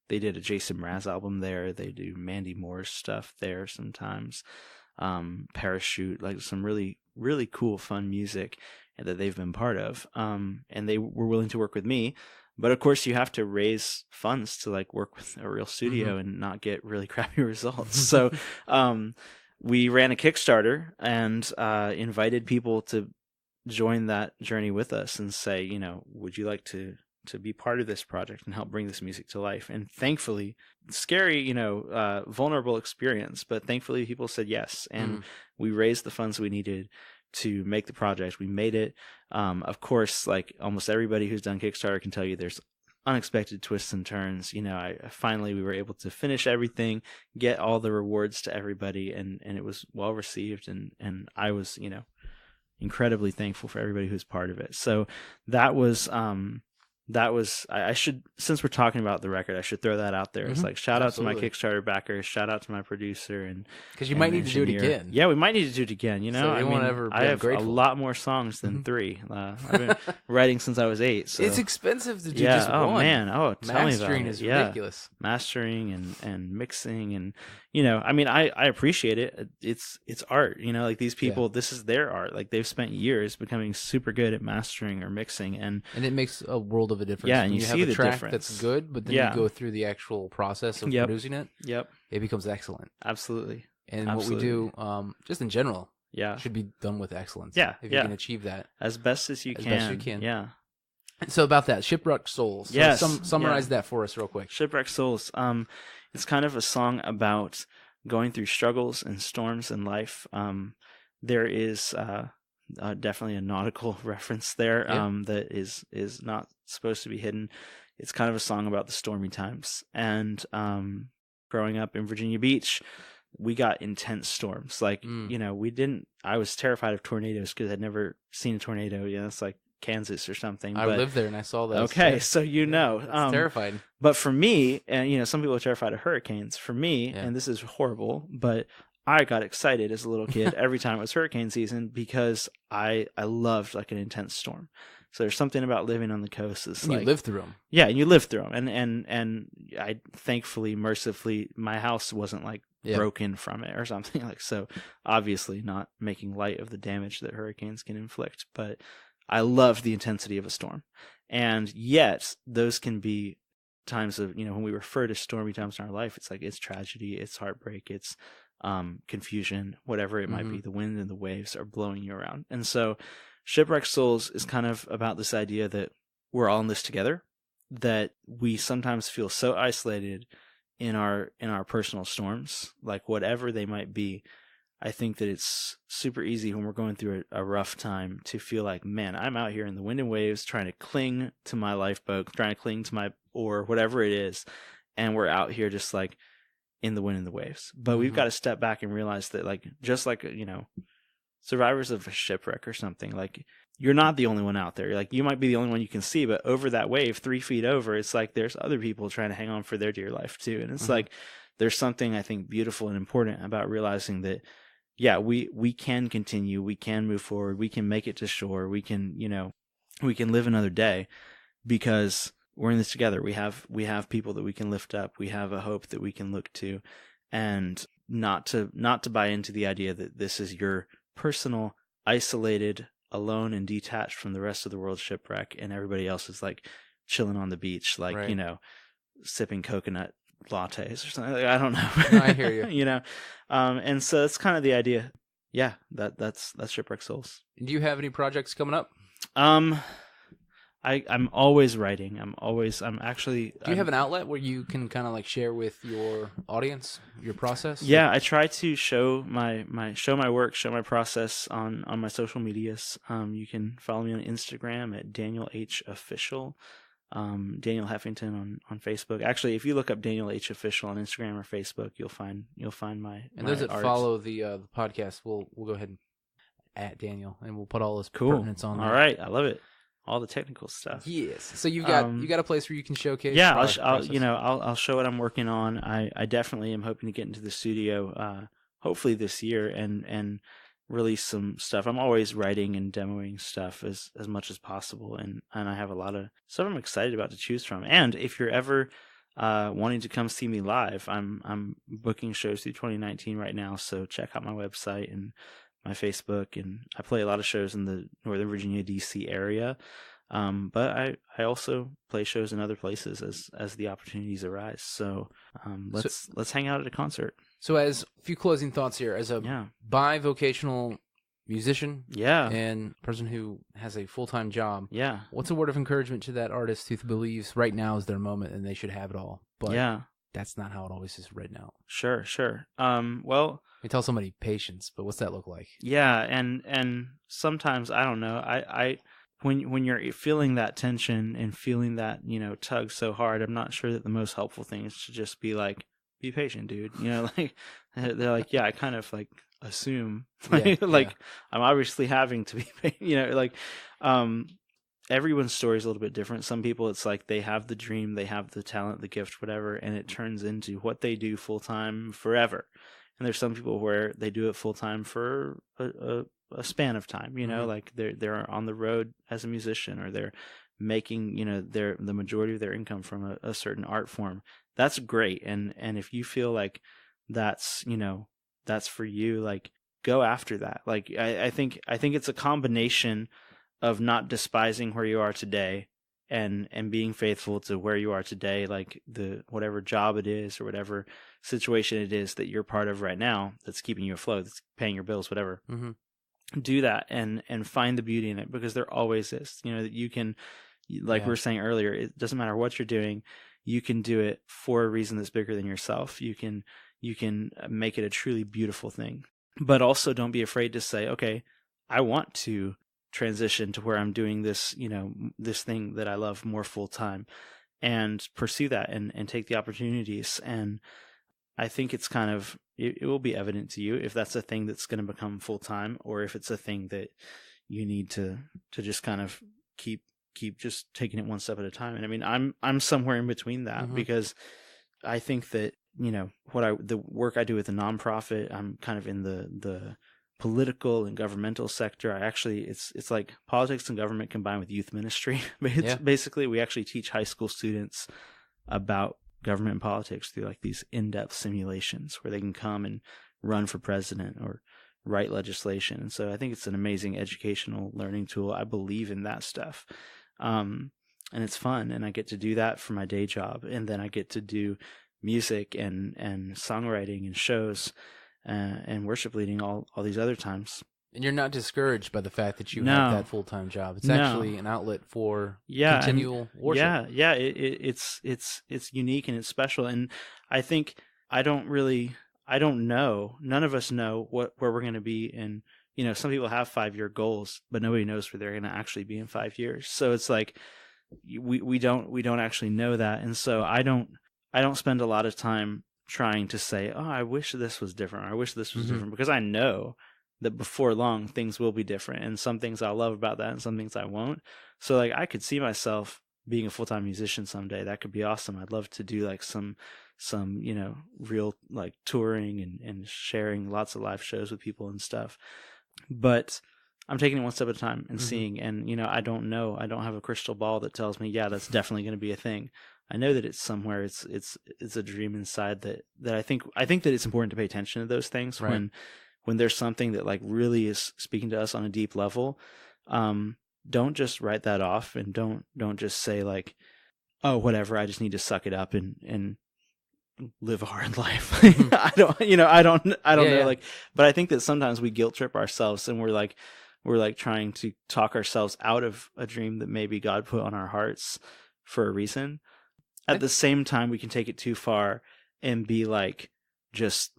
They did a Jason Mraz album there. They do Mandy Moore's stuff there sometimes. Parachute, like some really, really cool, fun music that they've been part of. And they were willing to work with me. But of course, you have to raise funds to like work with a real studio and not get really crappy results. So we ran a Kickstarter and invited people to join that journey with us and say, would you like to be part of this project and help bring this music to life? And thankfully, scary, vulnerable experience, but thankfully people said yes. And we raised the funds we needed to make the project. We made it. Of course, like almost everybody who's done Kickstarter can tell you, there's unexpected twists and turns. Finally we were able to finish everything, get all the rewards to everybody, and it was well received. And I was, incredibly thankful for everybody who's part of it. So that was, I should, since we're talking about the record, I should throw that out there. It's like, shout out to my Kickstarter backers, shout out to my producer, and because you might need to do it again. Yeah, we might need to do it again. So I have grateful. a lot more songs than 3. I've been writing since I was 8. So it's expensive to do just one. Oh man, tell me about it. Mastering is ridiculous. Mastering and mixing and I appreciate it. It's art. Like these people, this is their art. Like they've spent years becoming super good at mastering or mixing, and it makes a world of a difference. Yeah, and you have see a the track difference. That's good, but then you go through the actual process of producing it. Yep, it becomes excellent. Absolutely. And what we do, just in general, should be done with excellence. Yeah, if you can achieve that as best as you can. Best you can. Yeah. So about that, Shipwrecked Souls. So yes. Summarize that for us real quick. Shipwrecked Souls. It's kind of a song about going through struggles and storms in life. There is definitely a nautical reference there that is not supposed to be hidden. It's kind of a song about the stormy times. And growing up in Virginia Beach, we got intense storms. Like, I was terrified of tornadoes because I'd never seen a tornado. It's like Kansas or something. I lived there and I saw those. Okay, so it's terrifying. But for me, and some people are terrified of hurricanes. For me, and this is horrible, but I got excited as a little kid every time it was hurricane season because I loved like an intense storm. So there's something about living on the coast. It's like, you live through them. Yeah, and you live through them. And I thankfully, mercifully, my house wasn't like broken from it or something like. So obviously not making light of the damage that hurricanes can inflict, but I love the intensity of a storm. And yet those can be times of, when we refer to stormy times in our life, it's like, it's tragedy, it's heartbreak, it's confusion, whatever it might be. The wind and the waves are blowing you around. And so Shipwrecked Souls is kind of about this idea that we're all in this together, that we sometimes feel so isolated in our personal storms, like whatever they might be. I think that it's super easy when we're going through a rough time to feel like, man, I'm out here in the wind and waves trying to cling to my lifeboat, trying to cling to my oar, whatever it is. And we're out here just like in the wind and the waves. But we've got to step back and realize that, like, just like, survivors of a shipwreck or something, like, you're not the only one out there. Like, you might be the only one you can see, but over that wave, 3 feet over, it's like there's other people trying to hang on for their dear life too. And it's like, there's something I think beautiful and important about realizing that, yeah, we can continue, we can move forward, we can make it to shore, we can, we can live another day because we're in this together. We have people that we can lift up. We have a hope that we can look to, and not to buy into the idea that this is your personal, isolated, alone and detached from the rest of the world shipwreck, and everybody else is like chilling on the beach, like, sipping coconut lattes or something. Like, I don't know. No, I hear you. And so it's kind of the idea. yeah, that's Shipwreck Souls. Do you have any projects coming up? I'm always writing. I'm actually. Do you have an outlet where you can kind of like share with your audience your process? Yeah, I try to show my work, show my process on my social medias. You can follow me on Instagram at Daniel H Official, Daniel Heffington on Facebook. Actually, if you look up Daniel H Official on Instagram or Facebook, you'll find my And those that art. follow the podcast, we'll go ahead and at Daniel, and we'll put all this Cool. pertinence on there. All right, I love it. All the technical stuff. Yes. So you got a place where you can showcase. Yeah, I'll show what I'm working on. I definitely am hoping to get into the studio, hopefully this year, and release some stuff. I'm always writing and demoing stuff as much as possible, and I have a lot of stuff I'm excited about to choose from. And if you're ever wanting to come see me live, I'm booking shows through 2019 right now. So check out my website and my Facebook, and I play a lot of shows in the Northern Virginia, DC area. But I also play shows in other places as the opportunities arise. So let's hang out at a concert. So as a few closing thoughts here, as a bivocational musician, and person who has a full-time job, what's a word of encouragement to that artist who believes right now is their moment and they should have it all? But that's not how it always is right now. Sure. Well, you tell somebody patience, but what's that look like? Yeah, and sometimes I don't know. I when you're feeling that tension and feeling that, tug so hard, I'm not sure that the most helpful thing is to just be like, be patient, dude. Like they're like, I kind of like assume I'm obviously having to be, everyone's story is a little bit different. Some people, it's like they have the dream, they have the talent, the gift, whatever, and it turns into what they do full time forever. And there's some people where they do it full time for a span of time, like they're on the road as a musician, or they're making, the majority of their income from a certain art form. That's great. And if you feel like that's for you, like go after that. Like I think it's a combination of not despising where you are today and being faithful to where you are today, like the whatever job it is or whatever situation it is that you're part of right now that's keeping you afloat, that's paying your bills, whatever. Do that and find the beauty in it, because there always is. That you can, like we were saying earlier, it doesn't matter what you're doing, you can do it for a reason that's bigger than yourself. You can make it a truly beautiful thing. But also don't be afraid to say, okay, I want to transition to where I'm doing this, this thing that I love more full time, and pursue that and take the opportunities. And I think it's kind of, it will be evident to you if that's a thing that's going to become full time, or if it's a thing that you need to just kind of keep just taking it one step at a time. And I mean, I'm somewhere in between that, because I think that, the work I do with the nonprofit, I'm kind of in the political and governmental sector. It's like politics and government combined with youth ministry. Basically, we actually teach high school students about government and politics through like these in-depth simulations where they can come and run for president or write legislation. And so I think it's an amazing educational learning tool. I believe in that stuff. And it's fun, and I get to do that for my day job, and then I get to do music and songwriting and shows and worship leading all these other times. And you're not discouraged by the fact that you have that full-time job. It's actually an outlet for continual worship. Yeah. It's unique and it's special. And I think I don't know. None of us know where we're going to be in. Some people have 5-year goals, but nobody knows where they're going to actually be in 5 years. So it's like we don't actually know that. And so I don't spend a lot of time trying to say, oh, I wish this was different, or I wish this was different, because I know that before long things will be different, and some things I'll love about that and some things I won't. So like I could see myself being a full-time musician someday. That could be awesome. I'd love to do like some real like touring and sharing lots of live shows with people and stuff. But I'm taking it one step at a time and seeing, and I don't know. I don't have a crystal ball that tells me, that's definitely going to be a thing. I know that it's somewhere. It's a dream inside that I think that it's important to pay attention to those things when there's something that like really is speaking to us on a deep level. Don't just write that off, and don't just say like, oh, whatever, I just need to suck it up and live a hard life. I don't know. Like, but I think that sometimes we guilt trip ourselves, and we're like trying to talk ourselves out of a dream that maybe God put on our hearts for a reason. At the same time, we can take it too far and be like, just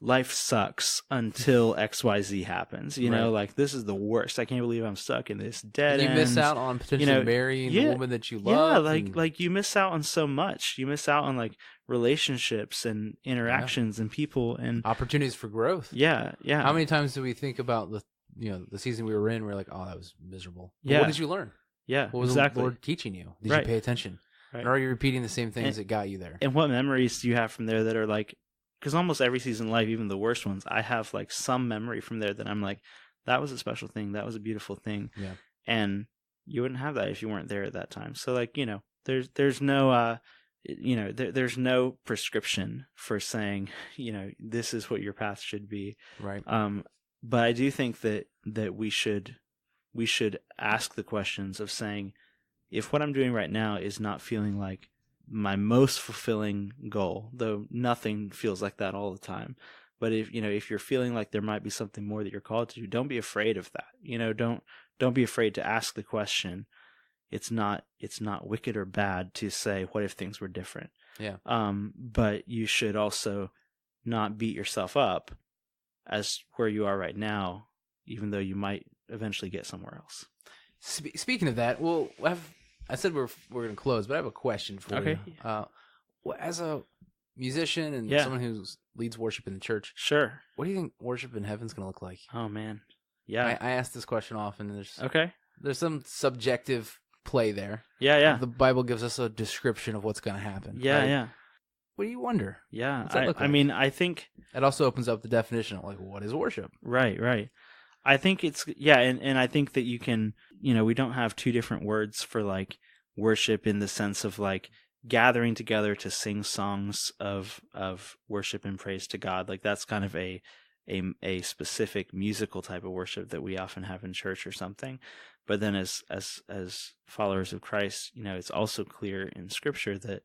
life sucks until XYZ happens. You know, like, this is the worst. I can't believe I'm stuck in this dead end. You miss out on potentially marrying the woman that you love. Yeah, like you miss out on so much. You miss out on like relationships and interactions and people and opportunities for growth. Yeah. How many times do we think about the season we were in? We're like, oh, that was miserable. But Yeah. what did you learn? Yeah, What was the Lord teaching you? Did you pay attention? Right. Or are you repeating the same things that got you there? And what memories do you have from there that are like, because almost every season of life, even the worst ones, I have like some memory from there that I'm like, that was a special thing. That was a beautiful thing. Yeah. And you wouldn't have that if you weren't there at that time. So like, there's no, there's no prescription for saying, this is what your path should be. Right. But I do think that we should ask the questions of saying, if what I'm doing right now is not feeling like my most fulfilling goal, though nothing feels like that all the time, but if you're feeling like there might be something more that you're called to do, don't be afraid of that. Don't be afraid to ask the question. It's not wicked or bad to say, what if things were different? Yeah. But you should also not beat yourself up as where you are right now, even though you might eventually get somewhere else. Speaking of that, I said we're going to close, but I have a question for you. As a musician and someone who leads worship in the church, sure. What do you think worship in heaven's going to look like? Oh man, yeah. I ask this question often. There's some subjective play there. Yeah. The Bible gives us a description of what's going to happen. Yeah, right? yeah. What do you wonder? Yeah, What's that look like? I mean, I think it also opens up the definition of like, what is worship? Right. I think it's and I think that you can, we don't have two different words for like worship in the sense of like gathering together to sing songs of worship and praise to God. Like that's kind of a specific musical type of worship that we often have in church or something. But then as followers of Christ, it's also clear in Scripture that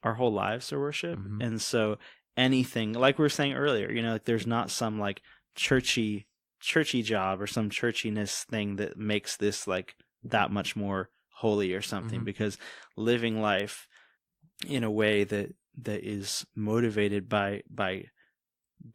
our whole lives are worship. Mm-hmm. And so anything, like we were saying earlier, like there's not some like churchy job or some churchiness thing that makes this like that much more holy or something, mm-hmm. because living life in a way that is motivated by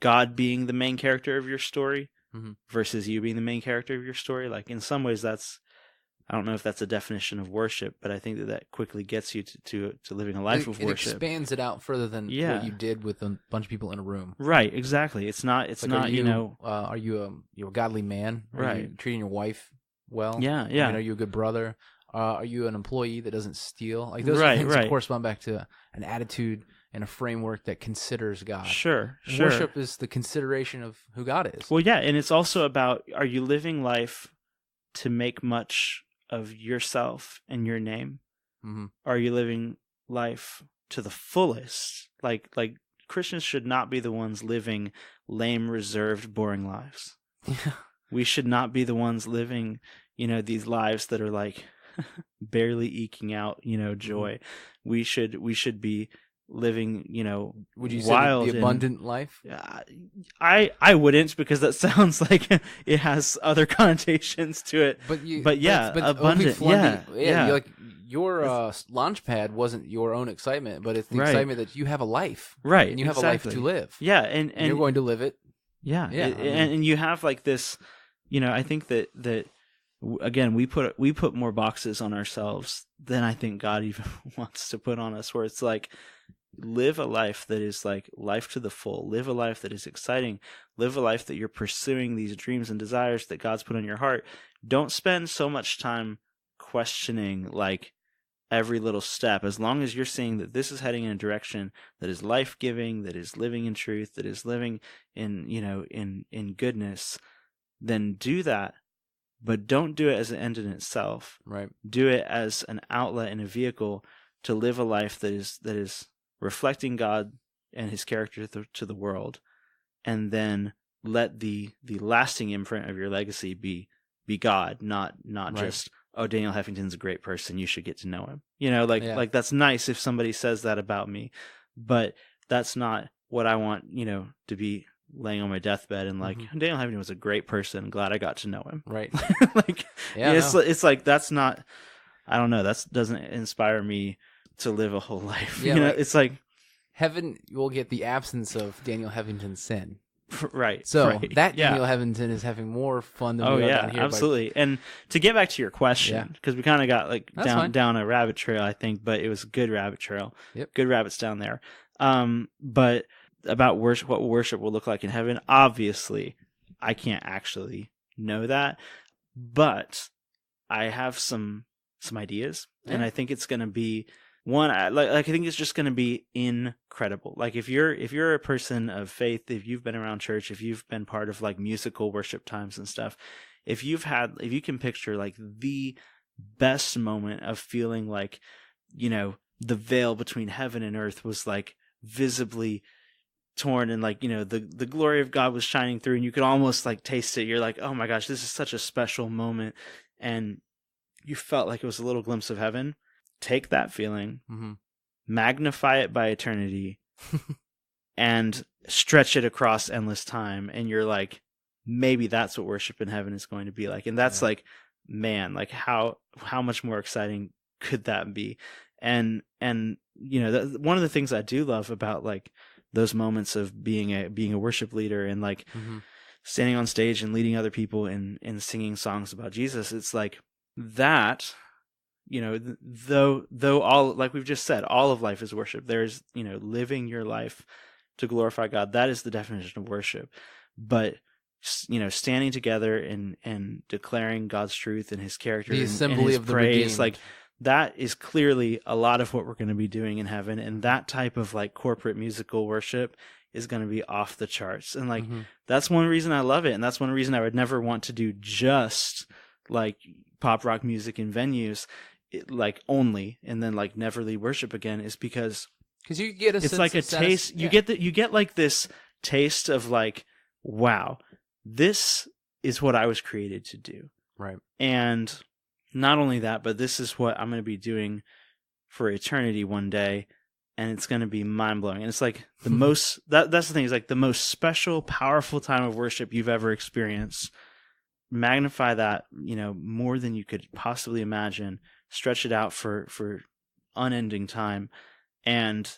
God being the main character of your story, mm-hmm. versus you being the main character of your story. Like in some ways I don't know if that's a definition of worship, but I think that quickly gets you to living a life of worship. It expands it out further than what you did with a bunch of people in a room. Right, exactly. It's not, are you a godly man? Are you treating your wife well? Yeah. I mean, are you a good brother? Are you an employee that doesn't steal? Like those are things that correspond back to an attitude and a framework that considers God. Sure. Worship is the consideration of who God is. Well, yeah, and it's also about, are you living life to make much of yourself and your name? Mm-hmm. Are you living life to the fullest? Like Christians should not be the ones living lame, reserved, boring lives. Yeah. We should not be the ones living, these lives that are like barely eking out, joy. Mm-hmm. We should be living, would you wild say the abundant life? I wouldn't, because that sounds like it has other connotations to it. But abundant. Yeah. Like your launch pad wasn't your own excitement, but it's the excitement that you have a life, right? And you have a life to live. Yeah, and you're going to live it. Yeah. And you have like this. I think that again, we put more boxes on ourselves than I think God even wants to put on us, where it's like, live a life that is like life to the full. Live a life that is exciting. Live a life that you're pursuing these dreams and desires that God's put on your heart. Don't spend so much time questioning like every little step. As long as you're seeing that this is heading in a direction that is life-giving, that is living in truth, that is living in, in goodness, then do that. But don't do it as an end in itself. Right. Do it as an outlet and a vehicle to live a life that is reflecting God and His character to the world, and then let the lasting imprint of your legacy be God, not just, oh, Daniel Heffington's a great person, you should get to know him. Like that's nice if somebody says that about me, but that's not what I want, to be laying on my deathbed and like, Daniel Heffington was a great person. Glad I got to know him. Right. Like, it's like, that's not, I don't know. That doesn't inspire me to live a whole life. Yeah, it's like heaven will get the absence of Daniel Heffington's sin. Right. So right. that Daniel Heffington is having more fun than we are down here. Absolutely. And to get back to your question, because we kind of got like down a rabbit trail, I think, but it was a good rabbit trail. Yep. Good rabbits down there. But about worship, what worship will look like in heaven, obviously, I can't actually know that, but I have some ideas, and I think it's going to be I think it's just going to be incredible. Like if you're a person of faith, if you've been around church, if you've been part of like musical worship times and stuff, if you can picture like the best moment of feeling like, the veil between heaven and earth was like visibly torn, and like, the glory of God was shining through, and you could almost like taste it. You're like, oh my gosh, this is such a special moment. And you felt like it was a little glimpse of heaven. Take that feeling, magnify it by eternity, and stretch it across endless time. And you're like, maybe that's what worship in heaven is going to be like. And that's like, man, like how much more exciting could that be? And one of the things I do love about like those moments of being a worship leader and like standing on stage and leading other people in singing songs about Jesus, it's like that. Though all, like we've just said, all of life is worship. There's, living your life to glorify God. That is the definition of worship. But, standing together and declaring God's truth and his character, the assembly and his of the praise, redeemed. like that is clearly a lot of what we're going to be doing in heaven. And that type of like corporate musical worship is going to be off the charts. And like, that's one reason I love it. And that's one reason I would never want to do just like pop rock music in venues. Like only, and then like never lead worship again, is because you get it's like a taste. You get like this taste of like, wow, this is what I was created to do. Right. And not only that, but this is what I'm going to be doing for eternity one day, and it's going to be mind blowing. And it's like the most that's the thing, is like the most special, powerful time of worship you've ever experienced. Magnify that, more than you could possibly imagine. Stretch it out for unending time, and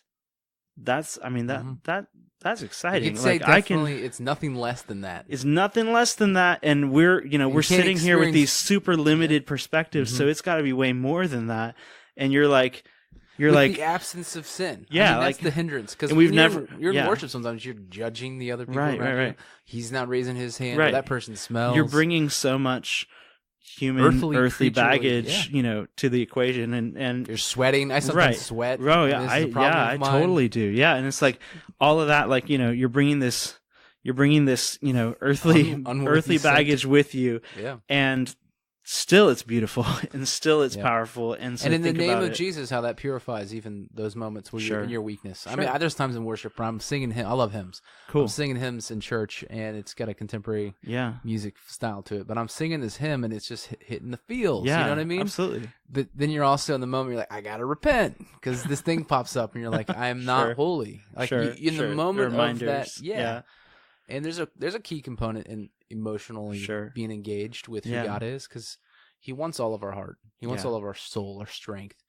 that's that's exciting. Like it's nothing less than that. It's nothing less than that, and we're sitting here with these super limited perspectives, so it's got to be way more than that. And you're like the absence of sin. Yeah, that's the hindrance, because you're in worship. Sometimes you're judging the other people. Right. He's not raising his hand. Right. That person smells. You're bringing so much human earthly baggage, to the equation, and you're sweating. I sometimes sweat. Oh yeah, I totally do. Yeah, and it's like all of that, like you're bringing this, earthly baggage with you. Yeah, and still it's beautiful, and still it's powerful, and so in the name of Jesus, how that purifies even those moments where you're in your weakness. I mean, there's times in worship where I'm singing hymns. I love hymns. Cool. I'm singing hymns in church, and it's got a contemporary music style to it. But I'm singing this hymn, and it's just hitting the feels. Yeah, you know what I mean? Absolutely. But then you're also in the moment, you're like, I gotta repent, because this thing pops up, and you're like, I am not holy. Like in the moment of that, And there's a key component in emotionally being engaged with who God is, because he wants all of our heart. He wants all of our soul, our strength.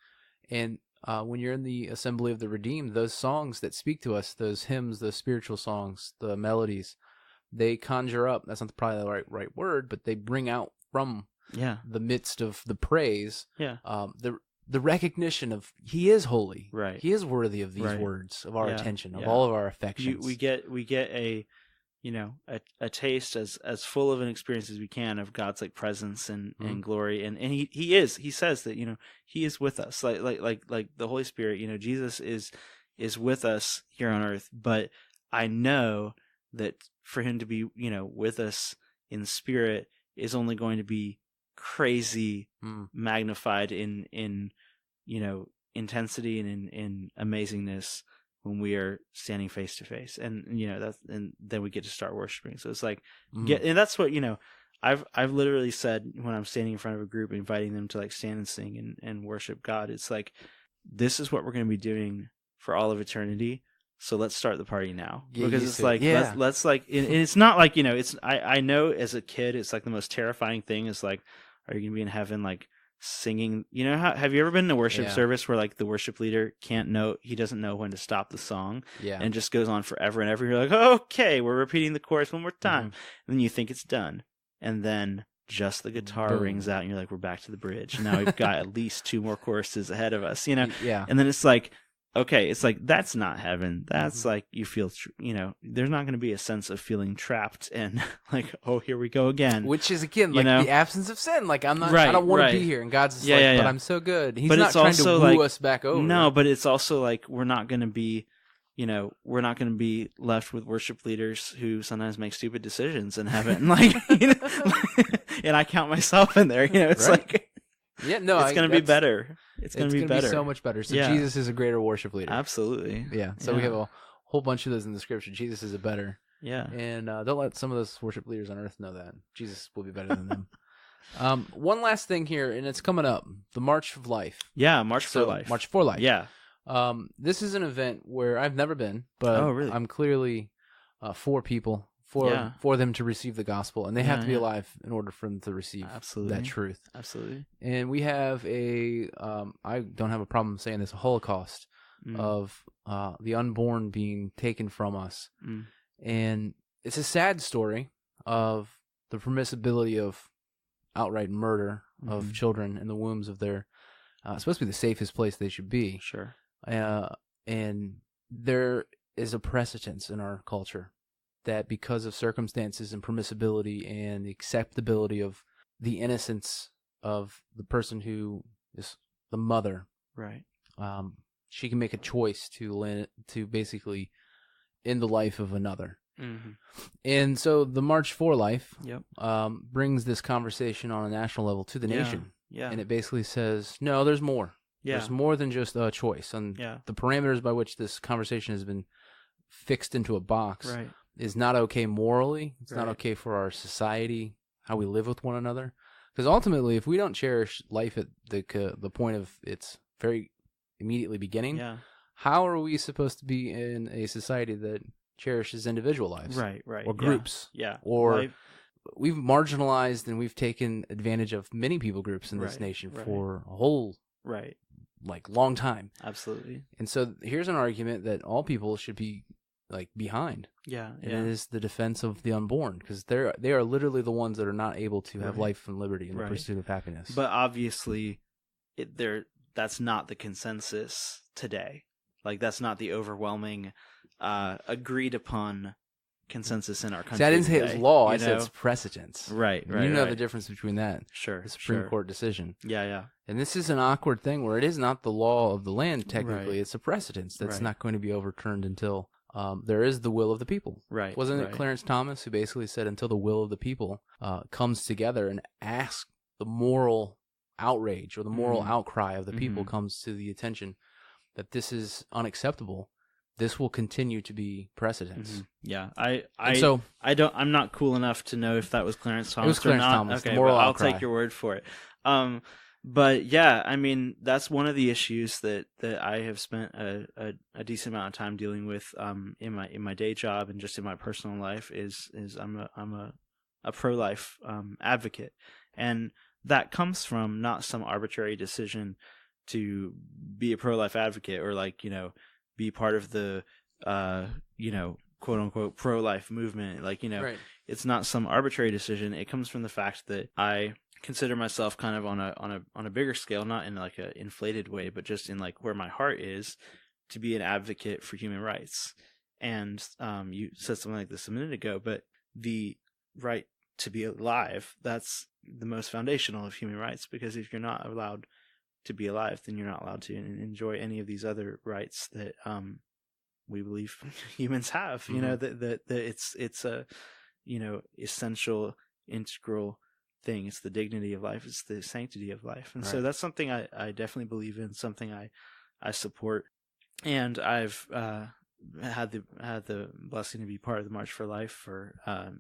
And when you're in the assembly of the redeemed, those songs that speak to us, those hymns, those spiritual songs, the melodies, they conjure up, that's not probably the right word, but they bring out from the midst of the praise the recognition of he is holy. Right. He is worthy of these words, of our attention, of all of our affections. We get a a taste as full of an experience as we can of God's like presence and glory, and he says that he is with us, like the Holy Spirit, Jesus is with us here on earth. But I know that for him to be with us in spirit is only going to be crazy magnified in intensity and in amazingness when we are standing face to face, and and then we get to start worshiping. So it's like, and that's what I've literally said when I'm standing in front of a group, inviting them to like stand and sing and worship God. It's like, this is what we're going to be doing for all of eternity. So let's start the party now, Get because used it's to it. like Yeah. let's like and it's not like, it's I know as a kid it's like the most terrifying thing is like, are you gonna be in heaven like singing? Have you ever been in a worship Yeah. service where like the worship leader he doesn't know when to stop the song, Yeah. and just goes on forever and ever? You're like, okay, we're repeating the chorus one more time, and then you think it's done, and then just the guitar Boom. rings out, and you're like, we're back to the bridge. Now we've got at least 2 more choruses ahead of us, Yeah. and then it's like, okay, it's like, that's not heaven. That's like, you feel, there's not going to be a sense of feeling trapped and like, oh, here we go again. Which is, again, like the absence of sin. Like, I'm not, I don't want to be here. And God's just but I'm so good. He's but not it's trying also to woo like, us back over. No, but it's also like, we're not going to be left with worship leaders who sometimes make stupid decisions in heaven. Like, and I count myself in there, it's like, yeah, no, it's going to be better. It's going to be better. So much better. So Yeah. Jesus is a greater worship leader. Absolutely. Yeah. So we have a whole bunch of those in the scripture. Jesus is a better. Yeah. And don't let some of those worship leaders on earth know that. Jesus will be better than them. One last thing here, and it's coming up. The March of Life. Yeah, March for Life. March for Life. Yeah. This is an event where I've never been, but really? I'm clearly for people, for them to receive the gospel, and they have to be alive in order for them to receive that truth. Absolutely. And we have I don't have a problem saying this, a Holocaust of the unborn being taken from us. And it's a sad story of the permissibility of outright murder of children in the wombs of their supposed to be the safest place they should be. Sure. And there is a precedence in our culture that because of circumstances and permissibility and the acceptability of the innocence of the person who is the mother, right? She can make a choice to basically end the life of another. And so the March for Life brings this conversation on a national level to the nation. Yeah. And it basically says, no, there's more. Yeah. There's more than just a choice. And the parameters by which this conversation has been fixed into a box is not okay morally. It's not okay for our society, how we live with one another. Because ultimately, if we don't cherish life at the point of its very immediately beginning, how are we supposed to be in a society that cherishes individual lives? Right. Or groups. Yeah. Or we've marginalized and we've taken advantage of many people groups in this nation for a whole long time. Absolutely. And so here's an argument that all people should be behind. Yeah. And it is the defense of the unborn, because they are literally the ones that are not able to have life and liberty in the pursuit of happiness. But obviously that's not the consensus today. Like, that's not the overwhelming agreed upon consensus in our country. See, I didn't say it was law. I said it's precedence. Right. You know the difference between that. Sure. The Supreme Court decision. Yeah. And this is an awkward thing where it is not the law of the land, technically. It's a precedence that's not going to be overturned until there is the will of the people. Right. Wasn't it Clarence Thomas who basically said until the will of the people comes together and asks the moral outrage or the moral outcry of the people comes to the attention that this is unacceptable, this will continue to be precedence. Yeah, I'm not cool enough to know if that was Clarence Thomas. It was Clarence or not. Thomas. Okay, the moral I'll outcry. take your word for it. But yeah, I mean, that's one of the issues that I have spent a decent amount of time dealing with in my day job and just in my personal life is I'm a pro-life advocate, and that comes from not some arbitrary decision to be a pro-life advocate or be part of the quote unquote pro-life movement. It's not some arbitrary decision. It comes from the fact that I consider myself kind of on a bigger scale, not in like a inflated way, but just in like where my heart is, to be an advocate for human rights. And you said something like this a minute ago, but the right to be alive, that's the most foundational of human rights, because if you're not allowed to be alive, then you're not allowed to enjoy any of these other rights that we believe humans have. That it's a essential, integral thing. It's the dignity of life. It's the sanctity of life. And so that's something I definitely believe in, something I support. And I've had the blessing to be part of the March for Life for a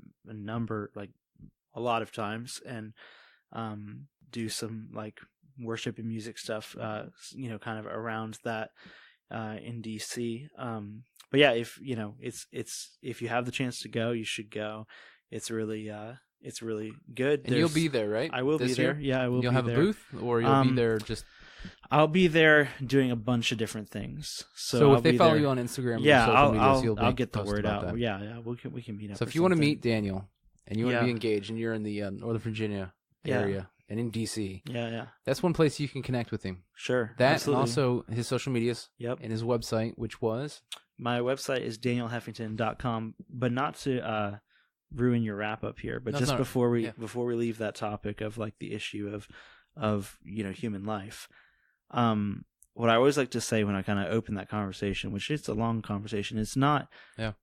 lot of times, and do some worship and music stuff, kind of around that. in DC. But yeah, if you know, it's if you have the chance to go, you should go. It's really good. And you'll be there, right? I will be there. Yeah, I will. You'll be have there. a booth, or you'll be there just. I'll be there doing a bunch of different things. So if they follow you on Instagram, yeah, or social medias, I'll get the word out. That. Yeah, we can meet up. So if you want to meet Daniel and you want to be engaged, and you're in the Northern Virginia area and in DC, that's one place you can connect with him. Sure, that absolutely. and also his social medias. Yep, and his website, which was my website is danielheffington.com. But not to ruin your wrap up here, but just before we leave that topic of like the issue of human life. What I always like to say when I kind of open that conversation, which it's a long conversation, it's not,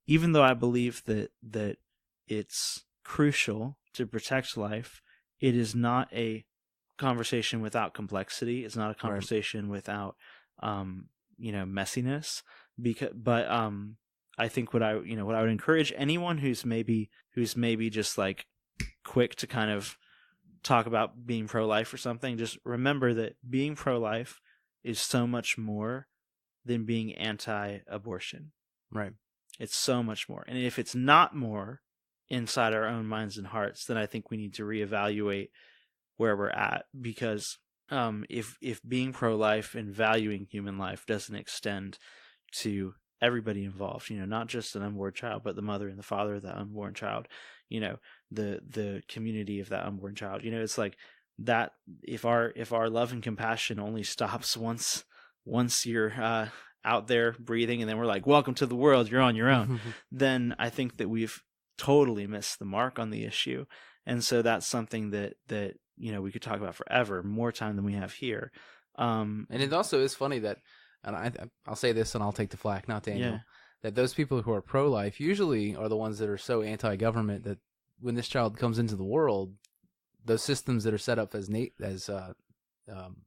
even though I believe that it's crucial to protect life, it is not a conversation without complexity. It's not a conversation without, messiness. But I think what I would encourage anyone who's maybe just like quick to kind of talk about being pro-life or something, just remember that being pro-life is so much more than being anti-abortion. Right. It's so much more. And if it's not more inside our own minds and hearts, then I think we need to reevaluate where we're at. Because if being pro-life and valuing human life doesn't extend to everybody involved, not just an unborn child, but the mother and the father of that unborn child, the community of that unborn child, it's like that. If our love and compassion only stops once you're out there breathing, and then we're like, welcome to the world, you're on your own, then I think that we've totally missed the mark on the issue. And so that's something that we could talk about forever, more time than we have here. And it also is funny that, and I'll say this and I'll take the flack, not Daniel, that those people who are pro-life usually are the ones that are so anti-government that when this child comes into the world, those systems that are set up as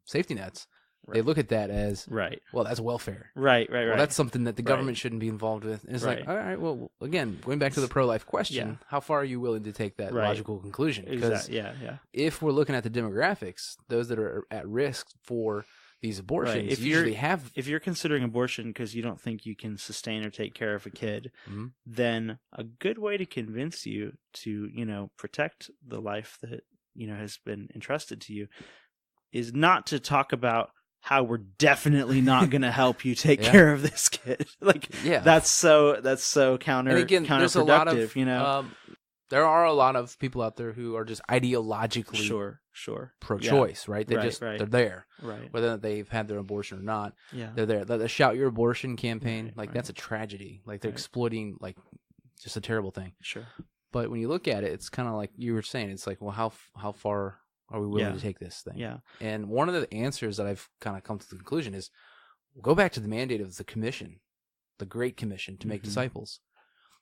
safety nets, they look at that as, well, that's welfare. Right. Well, that's something that the government shouldn't be involved with. And it's like, all right, well, again, going back to the pro-life question, how far are you willing to take that logical conclusion? Because if we're looking at the demographics, those that are at risk for these abortions if you're considering abortion because you don't think you can sustain or take care of a kid, then a good way to convince you to protect the life that has been entrusted to you is not to talk about how we're definitely not going to help you take care of this kid. That's so counterproductive. And again, there's a lot of, there are a lot of people out there who are just ideologically pro-choice, right? They're there, right? Whether they've had their abortion or not, they're there. The Shout Your Abortion campaign, that's a tragedy. Like they're exploiting, just a terrible thing. Sure. But when you look at it, it's kind of like you were saying. It's like, well, how far are we willing to take this thing? Yeah. And one of the answers that I've kind of come to the conclusion is go back to the mandate of the commission, the Great Commission, to make disciples.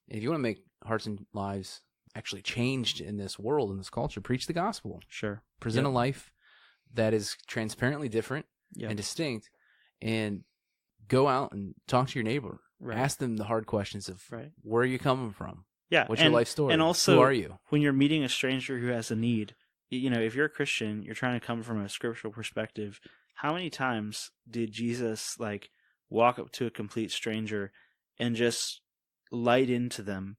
And if you want to make hearts and lives actually changed in this world, in this culture, preach the gospel. Sure. Present a life that is transparently different and distinct, and go out and talk to your neighbor. Ask them the hard questions of where are you coming from? Yeah. What's your life story? And also, who are you? When you're meeting a stranger who has a need, if you're a Christian, you're trying to come from a scriptural perspective. How many times did Jesus walk up to a complete stranger and just light into them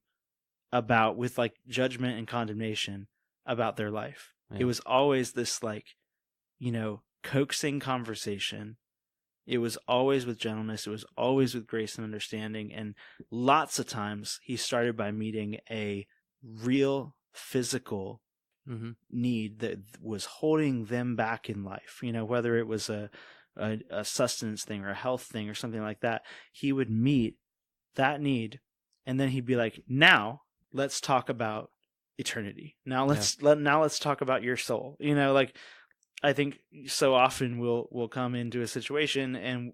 with judgment and condemnation about their life? It was always this coaxing conversation. It was always with gentleness. It was always with grace and understanding. And lots of times he started by meeting a real physical need that was holding them back in life. Whether it was a sustenance thing or a health thing or something like that, he would meet that need. And then he'd be like, now let's talk about eternity. Now let's talk about your soul. I think so often we'll come into a situation and,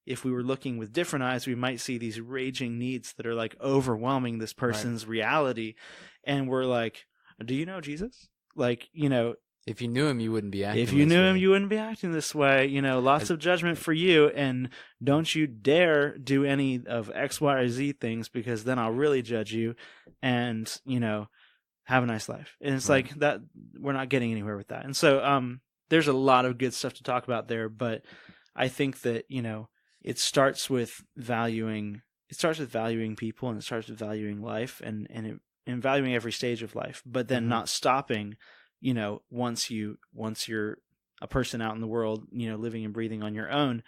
if we were looking with different eyes, we might see these raging needs that are overwhelming this person's reality. And we're like, do you know Jesus? If you knew him, you wouldn't be acting this way. If you knew him, you wouldn't be acting this way. Lots of judgment for you. And don't you dare do any of X, Y, or Z things, because then I'll really judge you and, have a nice life. And it's like that. We're not getting anywhere with that. And so there's a lot of good stuff to talk about there. But I think that, it starts with valuing people, and it starts with valuing life and valuing every stage of life, but then not stopping, once you're a person out in the world, living and breathing on your own,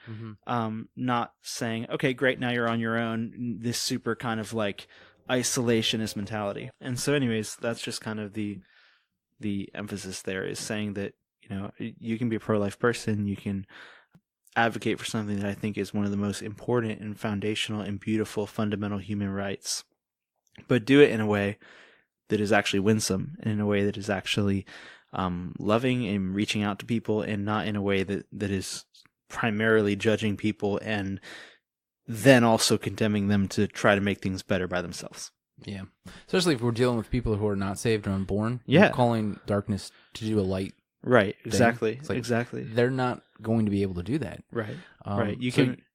not saying, okay, great, now you're on your own, this super kind of like isolationist mentality. And so anyways, that's just kind of the emphasis there, is saying that, you can be a pro-life person, you can advocate for something that I think is one of the most important and foundational and beautiful fundamental human rights, but do it in a way that is actually winsome, and in a way that is actually loving and reaching out to people, and not in a way that is primarily judging people and then also condemning them to try to make things better by themselves. Yeah. Especially if we're dealing with people who are not saved or unborn. Yeah. We're calling darkness to do a light. Right. Exactly. It's like, exactly. They're not going to be able to do that. Right. Right.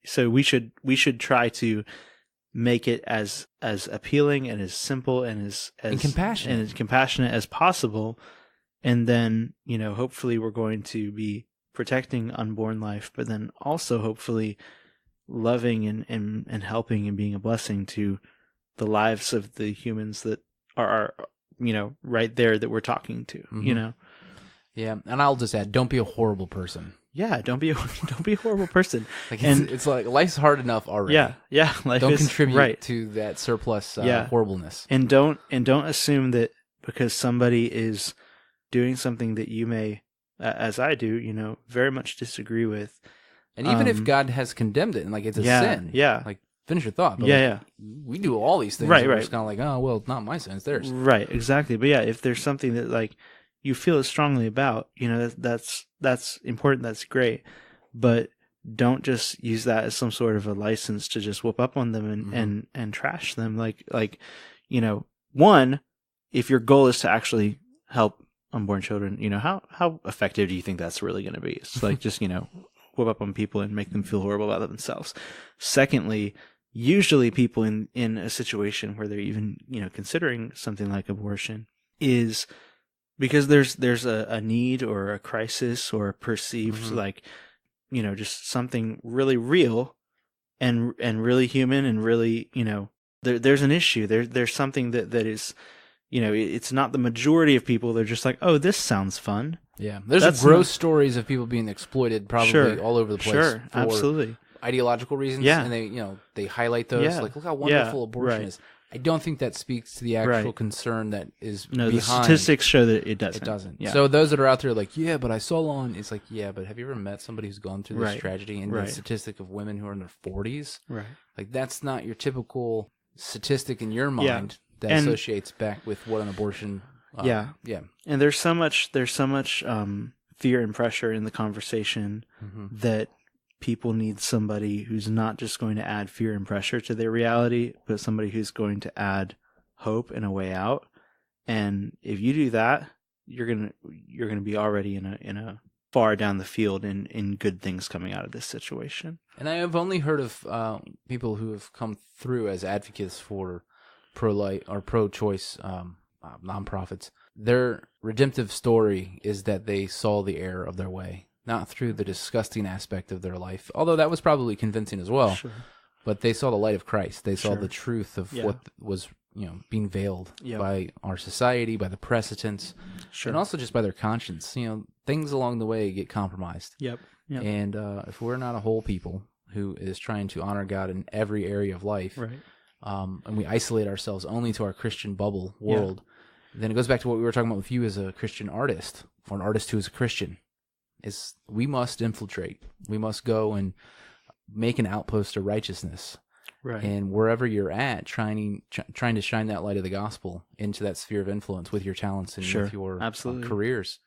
So we should try to make it as appealing and as simple and as compassionate as possible. And then, hopefully we're going to be protecting unborn life, but then also hopefully loving and helping and being a blessing to the lives of the humans that are right there that we're talking to, Yeah, and I'll just add, don't be a horrible person. Yeah, don't be a horrible person. Like it's like life's hard enough already. Yeah. Don't contribute to that surplus horribleness. And don't assume that because somebody is doing something that you may, as I do, very much disagree with. And even if God has condemned it and like it's a sin, like finish your thought. But we do all these things. Right. It's kind of like, oh well, it's not my sin, it's theirs. Right, exactly. But yeah, if there's something that like you feel as strongly about, that's important. That's great, but don't just use that as some sort of a license to just whoop up on them and trash them. Like one, if your goal is to actually help unborn children, how effective do you think that's really going to be? It's like just whoop up on people and make them feel horrible about themselves. Secondly, usually people in a situation where they're even considering something like abortion is because there's a need or a crisis or a perceived just something really real and really human and really there's an issue, there's something that is it's not the majority of people. They're just like, oh, this sounds fun. Yeah, there's gross stories of people being exploited probably all over the place. Sure, absolutely. Ideological reasons, and they highlight those. Like, look how wonderful abortion is. I don't think that speaks to the actual concern that is behind. The statistics show that it doesn't. It doesn't. Yeah. So those that are out there like, yeah, but I saw on. It's like, yeah, but have you ever met somebody who's gone through this tragedy and the statistic of women who are in their 40s? Right. Like that's not your typical statistic in your mind that associates back with what an abortion. Yeah. And there's so much fear and pressure in the conversation that people need somebody who's not just going to add fear and pressure to their reality, but somebody who's going to add hope and a way out. And if you do that, you're gonna be already in a far down the field in good things coming out of this situation. And I have only heard of people who have come through as advocates for pro-life or pro-choice nonprofits. Their redemptive story is that they saw the error of their way. Not through the disgusting aspect of their life, although that was probably convincing as well. Sure. But they saw the light of Christ. They saw the truth of what was, being veiled by our society, by the precedents, and also just by their conscience. Things along the way get compromised. Yep. And if we're not a whole people who is trying to honor God in every area of life, and we isolate ourselves only to our Christian bubble world, then it goes back to what we were talking about with you as a Christian artist, or an artist who is a Christian. Is we must infiltrate. We must go and make an outpost of righteousness. Right. And wherever you're at, trying to shine that light of the gospel into that sphere of influence with your talents and with your careers.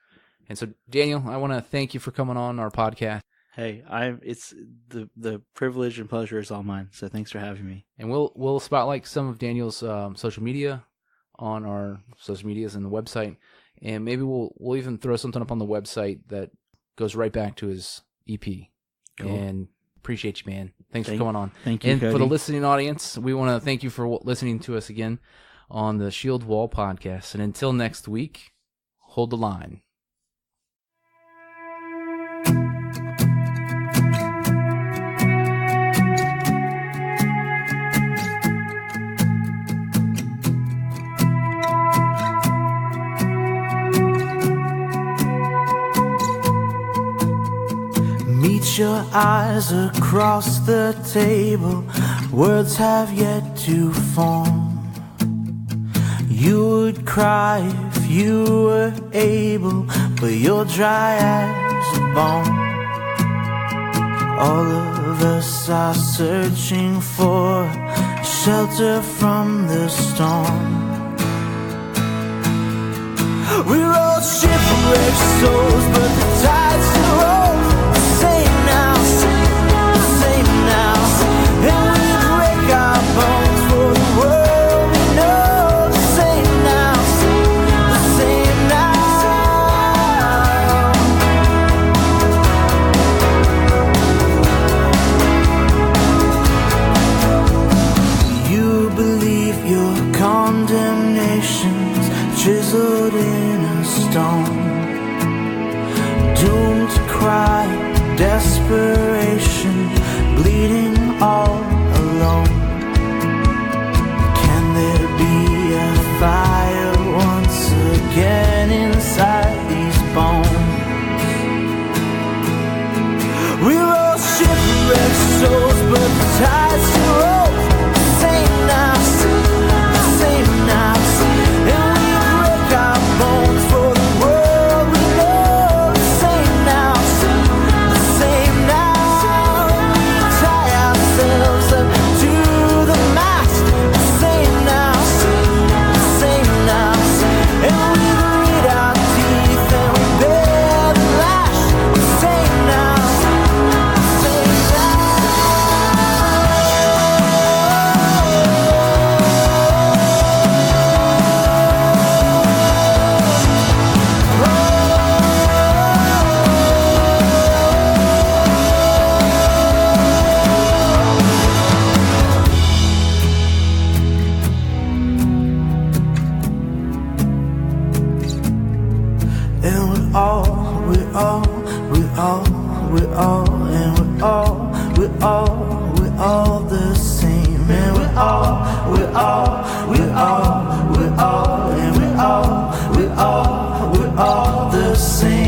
And so, Daniel, I want to thank you for coming on our podcast. Hey, it's the privilege and pleasure is all mine. So thanks for having me. And we'll spotlight some of Daniel's social media on our social medias and the website, and maybe we'll even throw something up on the website that goes right back to his EP. Cool. And appreciate you, man. Thanks for coming on. Thank you, and Cody. For the listening audience, we want to thank you for listening to us again on the Shield Wall podcast. And until next week, hold the line. Meet your eyes across the table. Words have yet to form. You would cry if you were able, but you're dry as a bone. All of us are searching for shelter from the storm. We're all shipwrecked souls, but the tides still roll. The same now, the same now. And we break our bones for the world we know. The same now, the same now. You believe your condemnation's chiseled in a stone, doomed to cry, desperation, bleeding all alone. Can there be a fire once again inside these bones? We're all shipwrecked souls, but the tides still roll. The same now, the same now. And we break our bones for the world we know. The same now, the same now. We tie ourselves up to the mast. The same now, the same now. And we grit our teeth and we bear the lash. The same now, the same now. And we're all, the same. And we're all, and we're all the same.